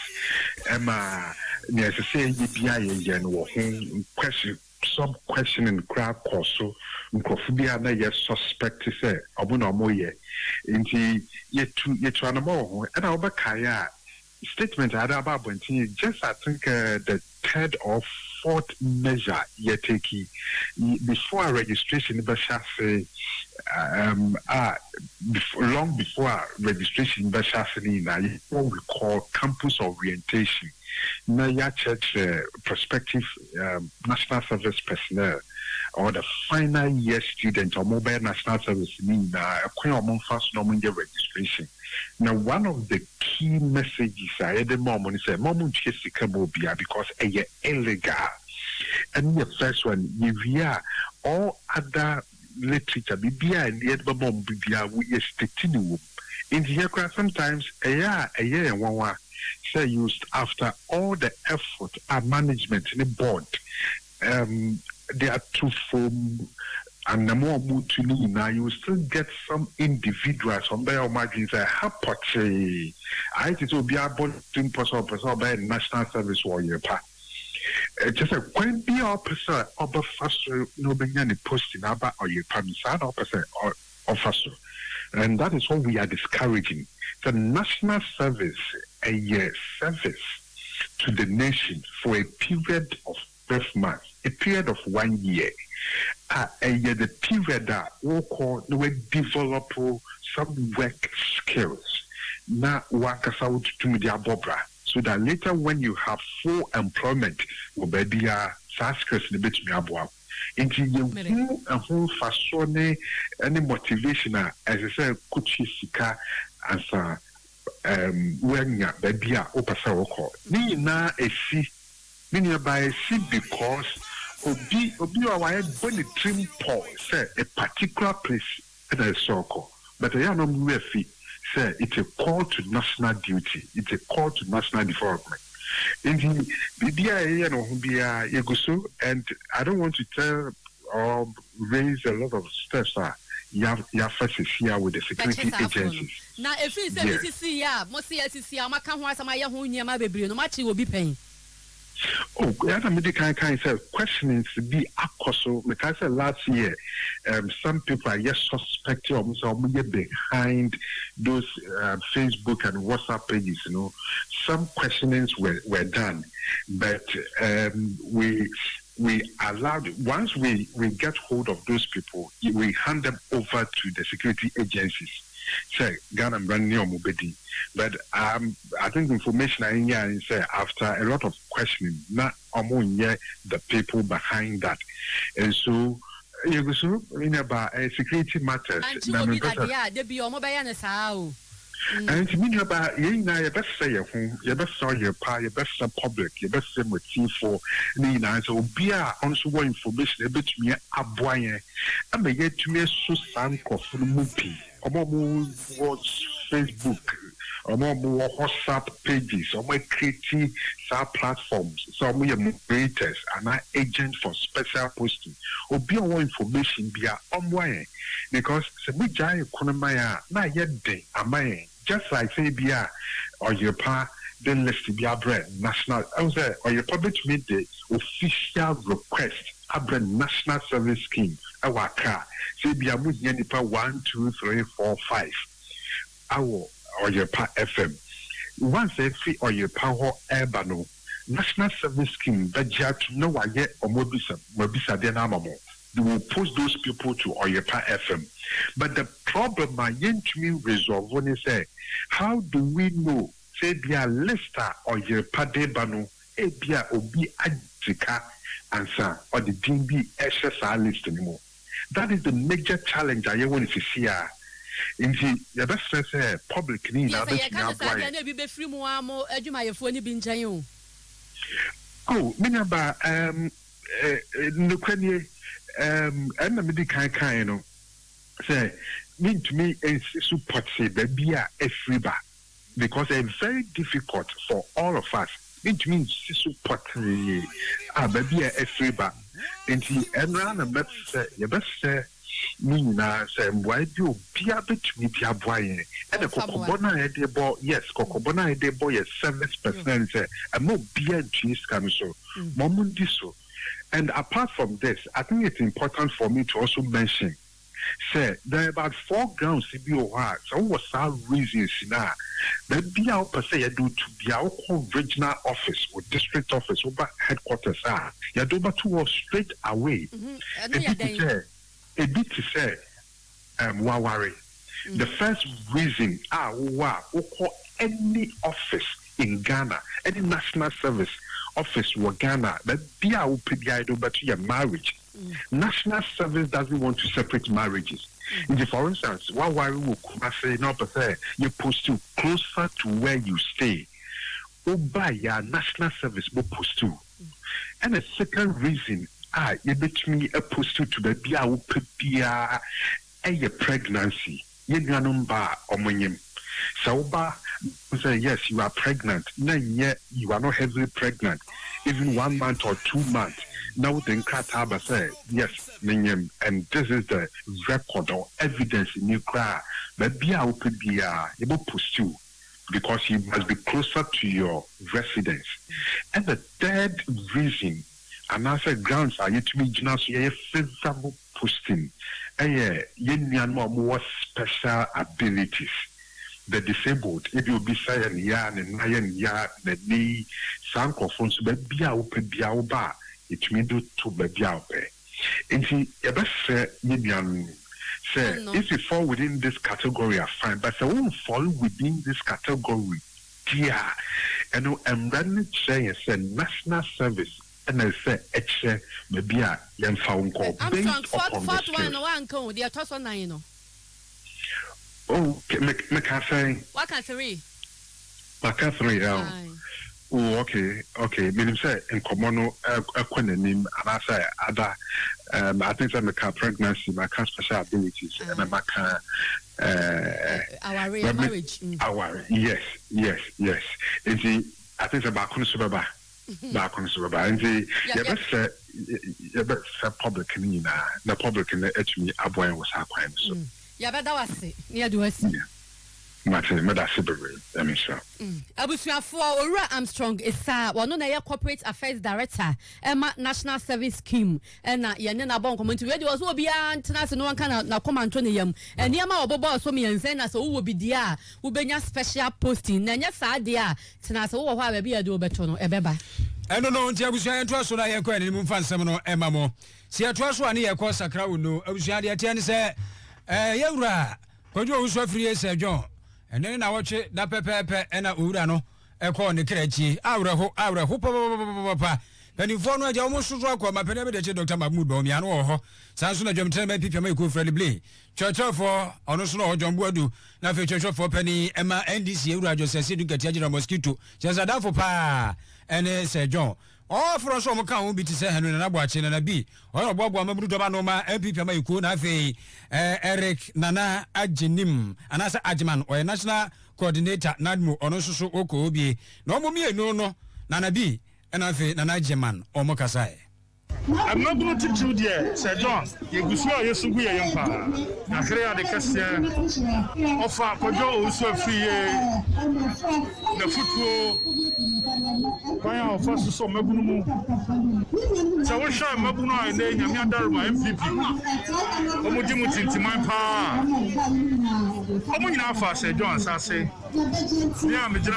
Emma, as I say, EPI question. Some questioning crowd also Nkofubia na ye suspect say obuno moye nti ye trying more and obakaya statement about just I think the third or fourth measure ye take before registration long before registration what we call campus orientation. Now, your church prospective national service personnel or the final year student or mobile national service mean first normal registration. Now, one of the key messages I had the moment is because a illegal. And the first one, if all other literature, BBI and the Edmond BBI, we are stating in the sometimes a year and 1 year. Say used after all the effort and management in the board, they are to form and the more mutiny now you still get some individuals on their margins a happy. I think it will be about 10% by national service warrior. Just a quite be officer of a first no being any posting about or your permission officer or officer. And that is what we are discouraging. The national service, a year service to the nation for a period of 12 months, a period of 1 year. A year, the period that we call develop some work skills. Now, work out to media bobra. So that later when you have full employment, will be a skills in the bit me into you a whole fashion any motivation as I said kuchisika as when ya baby opasa woko ni na esi ni by see because obi wa when the dream Paul say a particular place at a circle but I no we fi say it's a call to national duty, it's a call to national development. And I don't want to tell or raise a lot of steps. You have first here with the security agencies. Now, if it's a most I can't want some my baby, no matter will be paying. Oh, the medical kind of questioning to be so because last year, some people are just suspecting of some behind those Facebook and WhatsApp pages. You know, some questionings were done, but we allowed once we get hold of those people, we hand them over to the security agencies. Say Ghana brand new mobedi, but I think information I say after a lot of questioning, not among the people behind that, and so you go in about security matters. There be your mobile and and to me about you best say your home, you best saw your pie, you best say public, you best say with T4 Nina, so be also more information a bit me a boy, and may get to me so sank of the movie. Watch Facebook, or more WhatsApp pages, or more creating platforms, some moderators and our agents for special posting, or be more information via online because the giant economy not yet day am I just like say bia or your pa then let's be a brand national or your public meet the official request a brand national service scheme our car say bia mu nipa 1 2 3 4 5 our or your pa FM once every or your power urbano national service scheme that to know why yet or mobisa then amamo they will post those people to Oyerepa FM. But the problem I yet to me resolve when they say, how do we know? Say be a lister Oyerepa debano, bia obi adika answer or the DB SSR list anymore. That is the major challenge I want to see. In the best sense, public need. Yes, I can't say I be free more. Do my phone been jail? Oh, Minaba, Nukrani, and the medical kind, say, mean to me, and support say, baby, a free bar. Because it's very difficult for all of us. It means support baby a free bar. And he and run a best say, you best say, Nina say, why do be a bit me be a boy? And the Cocobona de boy, yes, Cocobona de boy is 7%, and more beer and cheese can so, Momundiso. And apart from this, I think it's important for me to also mention. Say there are about 4 grounds to be over. So what's our reasons now? But be out per se do to be our regional office or district office over headquarters are. You do but 2 or straight away. A bit to say Wawari. The first reason any office in Ghana, any national service office in Ghana, that be our PBI but your marriage. National service doesn't want to separate marriages. For instance, why will say no, but say you post to closer to where you stay. By your national service will post to. And the second reason, you bet me a post to the Bia Pipia a pregnancy. You ganumba or monyim. Sauba say yes, you are pregnant. No, yet you are not heavily pregnant. Even 1 month or 2 months. Now then Kataba say, yes, Minyam, and this is the record or evidence in your cry. But be out to be able to pursue because you must be closer to your residence. And the third reason, and I said grounds are yet to be just a favorable posting. And more special abilities. The disabled, if you be saying yarn and iron yard, the knee, sank of phones, but be out bar. It may do to baby out there. And he best say, if you fall within this category, are fine, but I won't fall within this category, dear. And I'm running saying, say, national service, and I say, maybe a young found call. I'm strong, 1 code, they are tossed on 9. Oh, Macassay. What can 3? Macassay, oh, okay. Meaning say in Komono, name, and I say other. I think I'm a pregnancy, my special abilities, and I'm our real marriage. Our yes. And see, I think about Kunsuba. And see, you better say public in the public in the HME Abuan was our crime. So, yeah, but that was it. Yeah, do I see? Abusuafo Owura Armstrong is one of the corporate affairs director Emma National Service Scheme and yene na bon community we was obi antenna no one can na come antoni yam and yama obobo so me ense na so wo bi dia wo benya special posting na nya sa dia tena so wo ho a bia de obeto no ebeba eno no nti abusua ento so na ye kwa ni mu fansem no Emma mo si eto so ani ye kwa sakra wo no abusua de ate ne se yewura kwadwo wo so free ese John and then I watch it, that pepe, and a urano, a corn, the credgy, our papa. Then you follow almost to rock my penalty, Dr. Mahmoud Bomiano, Sansuna Jam Tell people make good friendly blade. Church for honest no John Bodu, now for church for penny, Emma NDC, Rajo says you get a mosquito, just a for pa, and say John. All for us, will be to say Henry and Abuachin and a B. Or Bob Mabudabanoma, MP Pamaku, Nafe, Eric Nana Ajinim, and as Ajman or a national coordinator, Nadmu, or no so Oko Obi, no more no, Nana B, and I say Nana Jeman or Mokasai. I'm not going to teach you there, Sir John. You go see your son, young pa. I create the question of a Kojo also free the football. Why are first so Mabuno? So we shall Mabuno and then Yamianda MVP. Omojimuti to my pa. Omuna Sir John, I say. Yeah, Major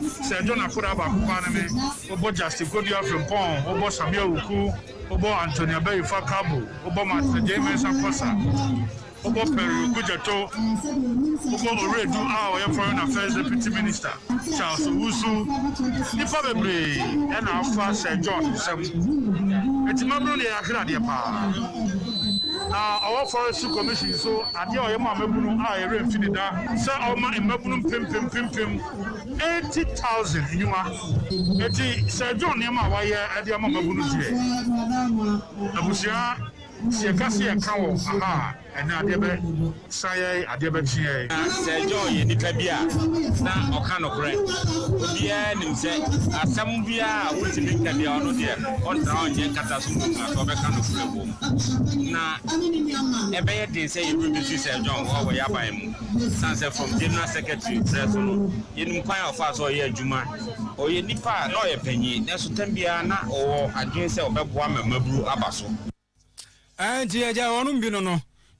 Sir John, I put up a paname, Obo Justin Godia from Pong, Obo Samuel Uku. Obo Antonio Bay for Cabo, Obama, James and Fossa. Obo Peru Kujato, Obo Oredu, our Foreign Affairs Deputy Minister, Charles Owusu, Nipa Bebre, and our first John. It's Mabron Yakra Diapa. Our Forest Commission, so I dear Mamabunu, I refined that. Sir, our Mabunum Pim 80,000 you are. Sir John Yama, why at the Mamabunu. Abusia, Siakasi account, aha. And I never say, I never say, Joy, Nitabia, now Okano Grant. Bien, and say, Asambia, which is in the honor there, on town, Yankatasu, now, a bad day say you bring to Sir John, or Yabayam, Sansa from General Secretary, President, in Quire of us or Juma, or Nipa, no opinion, that's Tembiana or against a Babwama Mabu Abaso. And Tia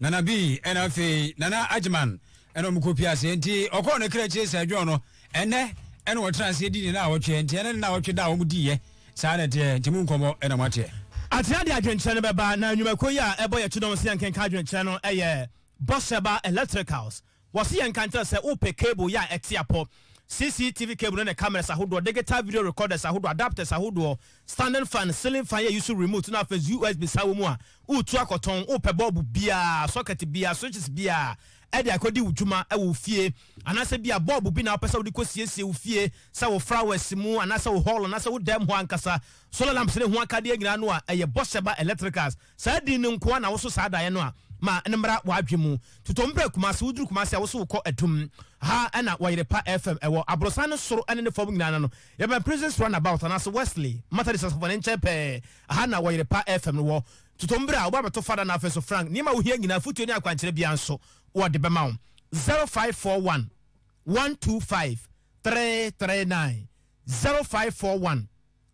Nana B, NFA, Nana Ajman, and Omukopia Senti, Okon Creaches, Jono, and what translated in our change, and now what you down dear, Sanet, Timunkomo, and Amate. At the Adrian Channel, now you may call ya a boy to don't see and can channel a year. Bosseba Electricals was he encountered say open cable ya at Tiapo. CCTV cable and cameras are who digital video recorders are who adapters are who standing fan ceiling fan use to remote now for USB sawumwa track oton open bulb bia socket bia switches bia edi akodi ujuma e wo fie anase bia bulb bi na pesa wo diko siesie wo fie sa wo flowers mu anase wo hall anase wo dem ho ankasa solar lamps ne ho akade nyina no a eye Bosseba Electricals sa di ne nko na wo so sa da ye no a ma nembra wadwemu tutombre kumase wuduru kumase wo so ko adum ha ana Oyerepa FM ewo abrosano soro ene ne fom nyina no ye ba presence run about and as Wesley Methodist Asofo pe ha na Oyerepa FM wo tutombre a wo ba to fada na afeso Frank ni ma wo hia nyina futu ni akwankyere bia nso wo de be ma 0541 125 339 0541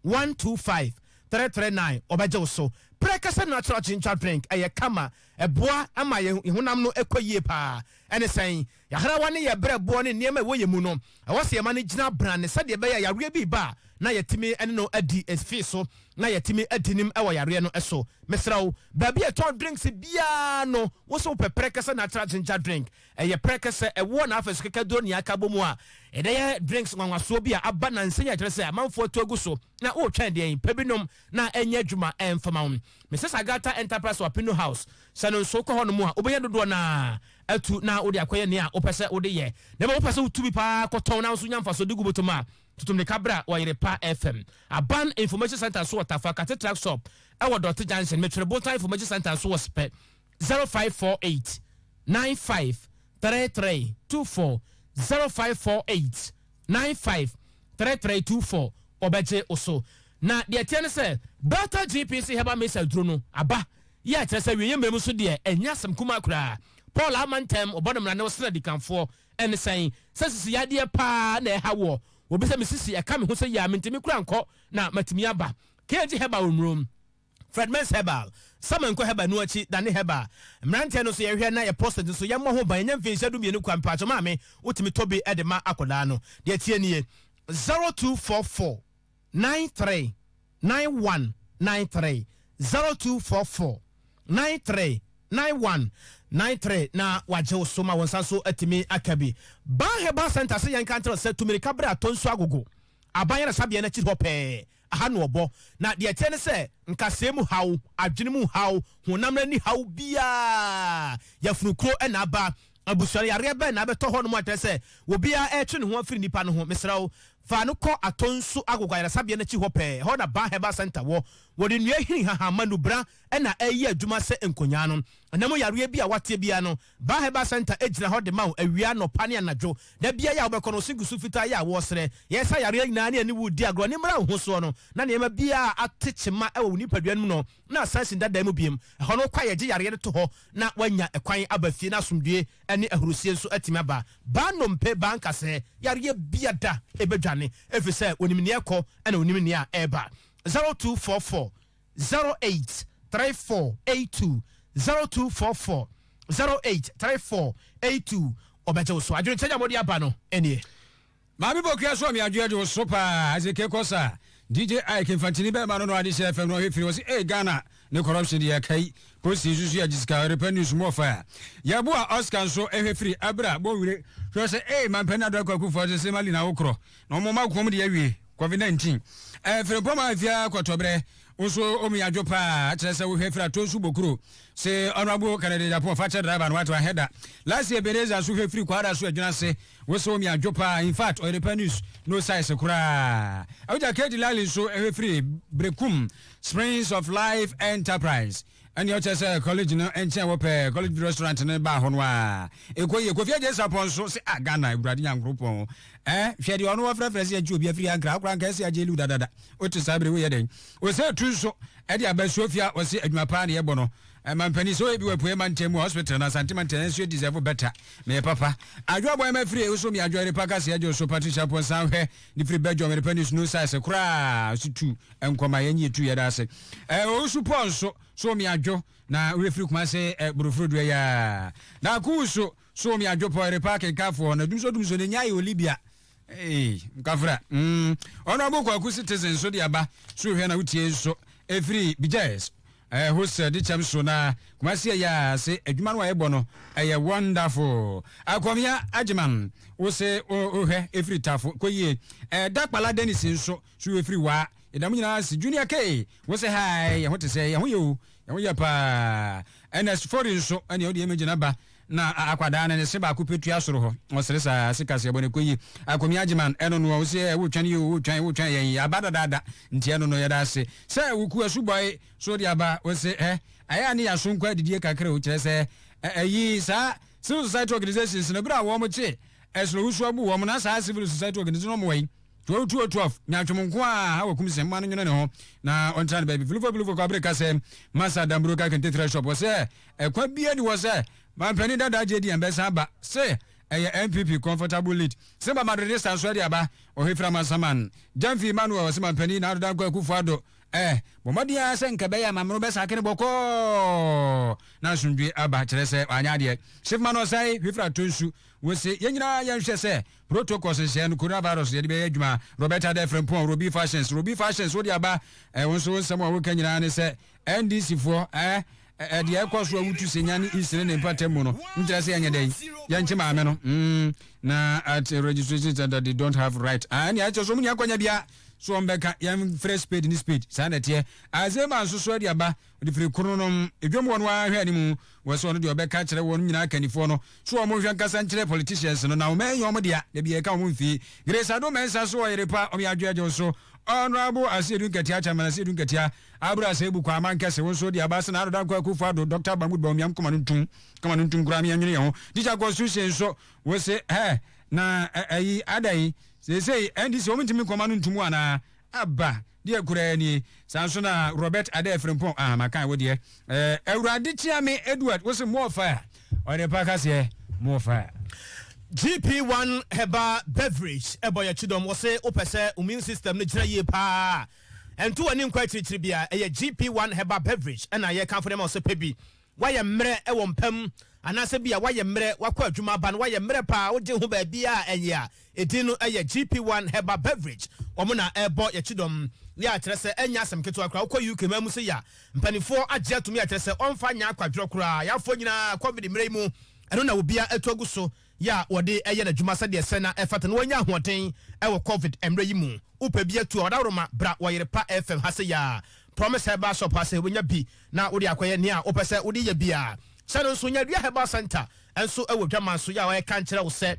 125 339 obaje wo so Prekasa natural ginger drink eye kama eboa ama ye hunam no ekoyie pa ene sen ya harawa ne ye brebo ne niema wo ye mu no awose ye ma ne gina bran ne sade be ya yare bi ba na yetimi ene no adi esfi so na yetimi adinim ewo yare no eso mesrawo ba bi e ton drinks bia no wo so prekasa natural ginger drink eye prekasa ewo na afeso kekado ni aka bomu a ede ye drinks nwanwaso bi a aba na nsenya kire se amanfo to agu so na o twen de pebinom na enya dwuma emfama Mrs. Agata Enterprise Wapino House sano so ko hono mu a obeye dodo na atu na odi akoye ne a opese odi ye na ma opese utubi pa ko ton na so nyamfa so digu botoma tutum ne kabra Oyerepa FM Aban Information Center so Tafa Cathedral Shop ewo Dot Junction Metropolitan Information Center so spec 0548 95 3324 0548 95 3324 obeje oso na de tiene se Dr. GPC heba mesa drono aba ya kire se wiye mbemu so de enyasem kuma kura Paul Amantem obodom na no sra dikanfo ene sen sesisi yade pa na hawo obi se misisi e ka me ho se ya mentimi kura nko na matimi aba keji heba omrum Fredman's Herbal Samanko Heba no achi dane Heba Mrante no so ye hwe na ye posted so ye mo ho ban nya mfin shadu mienu kwa mpacho ma me utimi tobi edema akoda no de tie nie 0244 93 91 93 0244 93 91 93 na waje osoma wonsa so atimi akabi ba Heba Center se yan kantra se tumiri kabra tonso agogo abanya na sabia na chi hope aha no obo na de tiene se nkasemu hawo adwenemu hawo honam ni hawo bia yafurukro na aba abusuare yare ba na beto ho no mo atese obia etwe ne ho afiri nipa no ho mesrawo fa no kɔ atonso agogo yare sabia na chi hope ho na ba Heba Center wo wodi nua hiri haha manu bra na ayi adwuma se enkonya no anam yare bia wate bia no ba Heba Center ejira ho de ma awia no pane anadwo da bia ya obekɔ no sigusu fita ya wo sere yesa yare nyina ne ani wudi agro ne mra ho so no na ne ma bia atechema ewo nipadua no na asansin dada mu biem ho no kwa ye ge yare to ho na wanya ekwan abafie na asomdue ene ahurusie nso atimi aba ba no mpe ba nkase yare bia da ebedwane efise onimni ekɔ na onimni a eba 0244 083482 0244 083482 obeje so adwene tanya modi aba no enie Mami bokia so mi adwene so pa azeke kosa DJ Ike Infantini be ma no ade chef no hefiri wo si Ghana ne corruption de kai posi susu ya jiska repenus mo fa ya bo a Oscar so free abra bo wire so say man pena do kwaku for say mali na wokro no mo ma kom de awie COVID-19 frempom afia kwatobre unso omi adwopa a kyerɛ sɛ wo hwefra to su bokuro se honorable candidate Japan factory driver no what header last year Beneza so hwefri kwara so adwuna se wo so omi adwopa in fact Oyerepa news no size kura awja kedi lali so hwefri brekum Springs of Life Enterprise and you just college no enchen wo pe college restaurant ne ba ho no a ekoye kofia je sapon so se agana ibrade nyankropon hwe de ono wo frefrese ya obi afiri ankra akra nka se agelu dadada o to sabre wo ye den o se tu so e de abasofia o se adwuma pa ne ye bono mampani so e bi we poe mantemu hospital na sentiment so deserve better me papa adwo boy ma free o so mi adwo Oyerepa Kase ya so Patricia Ponsan hwe ni free bedroom Oyerepa no size kra so tu enkoma yenye tu ye da se o su pon so mi adwo na refri kuma se burufrudu ya na ku so mi adwo po Oyerepa kenkafo na dumso ne nyaye Olibia nkafra ono abokwa ku citizen so de aba so hwe na wutie so every bijes host de chamso na kuma se ya se adwuma no ayebo no eye wonderful akomia agiman wo se ohwe every tafo koyie dakpala Dennis so every wa edam nyina se junior k wo se hi ye ho te se ye ho ye pa ns foreign so ane odi emegina ba na akwada na ne se ba ku petu asoro ho osere sa sikase bone koyi akomi agiman eno no wo se wo twan yen abada dada nti eno no yeda se wuku asuboy so dia ba wo se aya ne ya sonkwa didie kakra wo kire se ayi sa civil society organizations no bra wo mo che esro husu abu wo mo na sa civil society organization no mo wen 12 nyatwomko a wakum se ma no nyene ne ho na on try baby fluvo kwa breka se masa dambro ka kente tre shop wo se kwa bia ni wo se mampani dada jedi ambesa ba se MPP comfortable lead se ba madrid stand so dia ba o hefra masaman Jamfi Manuel se mampani na do kwa kufuado bomadia se nka be ya mamro be sakene boko na sundwe aba kire se anya de Chief Manuel sai hefra tonsu wo se yenyina ya nhwe se protocols se no coronavirus de be adwuma Robert Adefrempon Robi Fashions wo dia ba wonso nsem wo kanyina ne se NDC fo de ekwaso awutu senyane isire ne patem no ngira se yanya dai yanche maame no na at registration that they don't have right ani acho so munya kwanya bia so mbeka yam fresh speed ni speed sanete azema so de aba de free kronom edwom won wa hwe animu wo so no de obeka kire won nyina kanifo no so o mo hwe nkasa nkire politicians no na o men yom de a de bia ka o mo mfi Grace Ado mensa so Oyerepa o mi adwaje so honorable Asiedun Ketia chairman Asiedun Ketia abra sebu kwa mankese won so de aba se na ado kwa Akufo-Addo Dr. Bamud Bawumia koma ntum kura mi anwene ho teacher constitution so wo se na ayi adai say NDC o mintimi koma ntum ana aba de kura ni sanso na Robert Adefrempon makan wo de Ewurade Chiame Edward wo se more fire Oyerepa Kase more fire GP1 Heba Beverage eboya chidom wose opese immune system ne gina ye pa ento ani nkwa chirichiri bia GP1 Heba Beverage na ye kan for dem wose pebi waye mre ewo mpam anase bia waye mre wakwa adwuma ba no waye mre pa wo je ho ba bia enye a edin no GP1 Heba Beverage omo na ebo ye chidom ya kire se enya asem keto akra ukọ UK mamu se ya mpanifo agye atumi ya kire se onfa nya akwadwo kra ya fo nyina covid mre mu eno na obia etogu so ya wode eye na dwuma se de se na efata no wanya ahoten ewo covid emre yi mu upa bia tu odaroma bra Oyerepa FM hase ya promise Heba shop hase wonya bi na wode akoye ne a opese wode ye bia se no so nya dua Heba center enso ewo dwama so ya wa kan kire wo se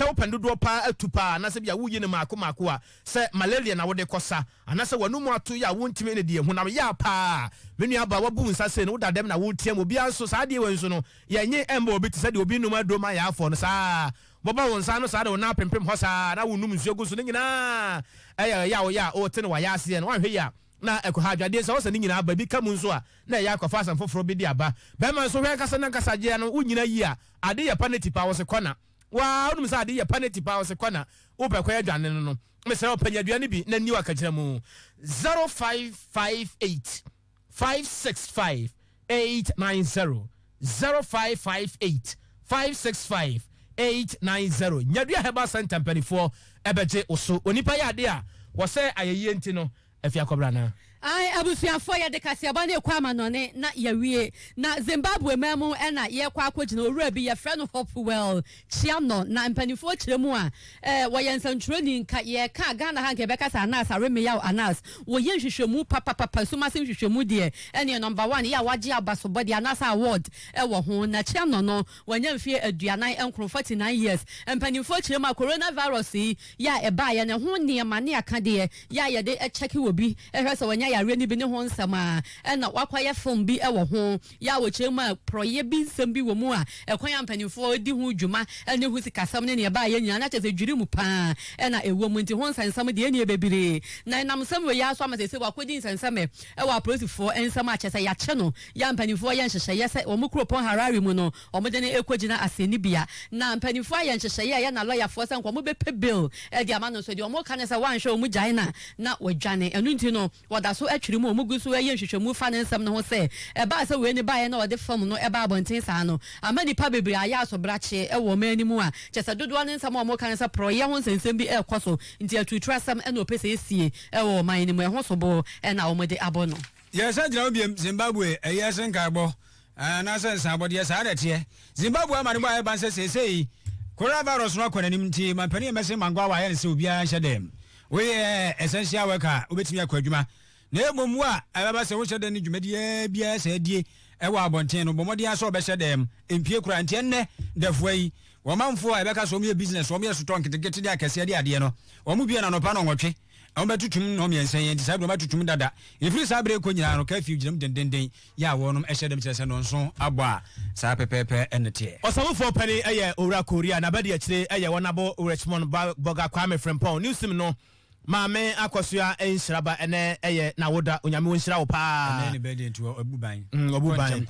wopendodo pa atupa na se bia wuyi ne mako a se malaria na wode kosa ana se wanumu atu ya wontime ne de hu na ya pa menu aba wabu nsa se ne wodadem na wotiam obi anso saa de wenso no yenye emba obi tse de obi num adoma ya afo no saa boba wonsa no saa de na pempem ho saa na wonum nsuogu so ne nyina ya o tene wa ya ase no wanhwe ya na ekohadwade se wo se ne nyina aba bi kamu nso a na ya akwafa asam foforo bi de aba be man so hwe kasa na kasa je no wunyina yi a ade ya paneti pa wo se kwana wa onum sa ade ya paneti pa wo se kwana wo be kwa adwane no me se opanya aduane bi na niwa ka kira mu 0558 565 890 0558 565 890 nyadua Heba center mpanifo ebeje oso onipa ya ade a wo se ayeye enti no afia kobra na ai abusuafo ya de kasiaba na ekwama no ne na yawie na Zimbabwe memu na ye kwa akogina owura bi ye frɛ no Hopewell Chiano na mpanifo kiremu a woyensantroni nka ye ka Ghana hanke beka sa Anas Aremiyaw Anas woyen hwehwemu papa sumasen hwehwemu de ene number 1 ya wagye abaso body Anas award wo ho na Chiano no wonya mfie aduanan enkro 49 years mpanifo kiremu coronavirus ya eba ye ne ho niema ne aka de ya ye de check wo bi ehwe so wonya yare ni bi ne ho nsama na wakwaye film bi wo ho ya wo chema proye bi nsam bi wo mu a ekwan ampanifo di ho dwuma ne hu sikasam ne ba ye nyina na chese dwiri mu pa na ewo mu nti ho nsansam de ne bebire na namsam we ya so amasese wakodi nsansam wa prosifo ensam a chese ya che no ya ampanifo ye nhyehyɛ ye se wo mu kropon Harare mu no wo mu de ne ekogina aseni bia na ampanifo ye nhyehyɛ ye na lawyer fo se nko mu be pay bill de ama no so de wo mu kan se wan hwe wo mu gyaina na wadwane enu nti no wada so atwiri mu omugu so ye nhwehwemu fa ne nsam no ho se ba se we ni ba ye na ode fam no ba abonten sa no amani pa bebre aya so brache wo mani mu a chese dodo ne nsam o kan se proye ho nsensem bi ekoso nti atutura sam na opese esie wo man ni mu ho so bo na o mode abono yes ajira obi Zimbabwe eyesen karbo na sense abode sa adete Zimbabwe amane bo aye ban se sesei coronavirus no akwana nim nti mampani emese mangwa wa ye ne se obi a hyedem we essential worker obetimi akwadwuma na emomu a ababa se wo hyede ne dwumadie bia se adie ewa abonten no bomodi aso be hyedem empie kura nte enne dafuai wo manfo a ebeka so me business wo me so tonk tiketi de akase de ade no wo mu bia na no pa no nwotwe wo betutum no me ensen enti sabe wo betutum dada ifiri sabre ko nyina no ka fi gyinam dendenden ya wo no hyedem kyerese no nso abo a sa pepepe enete osawofo pani eye owura Korea na bade akire eye wonabo Richmond Boga Kwame Frimpong newsim no maame akosua enhyiraba ene eye na woda onyame wonhyira wo pa ene be de ntu obuban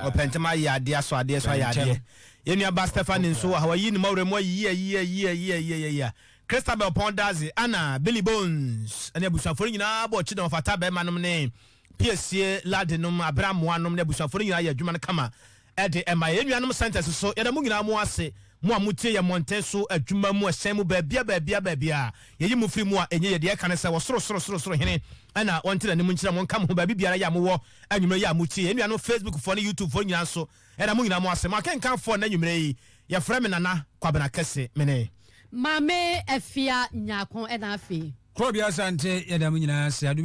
opentema yade aso ade so yade yenua ba Stephanie nso hawayi ni mawremo yi Christabel Pondazi ana Billy Bones ene busafori nyina bo chi na fata be manom ne PSC ladenum abramoanom ne busafori nyina ya adwuma kama ede ema yenuanom centers so yeda mu nyina mu ase mu amutie ye monteso adwuma mu asen mu baabia yeyi mu firi mu a enye ye de ka ne se wo soro hene ana wonte na mu nkyira mo nka mo baabi biara ya mo wo anwumre ya amutie yenuanom Facebook fo ne YouTube fo nyina so eda mu nyina mu ase ma kenkan fo na anwumre yi ye frɛ me nana Kwabena Kase mene mame efia nyakon eda afi Krobia sante yeda mu nyina se adu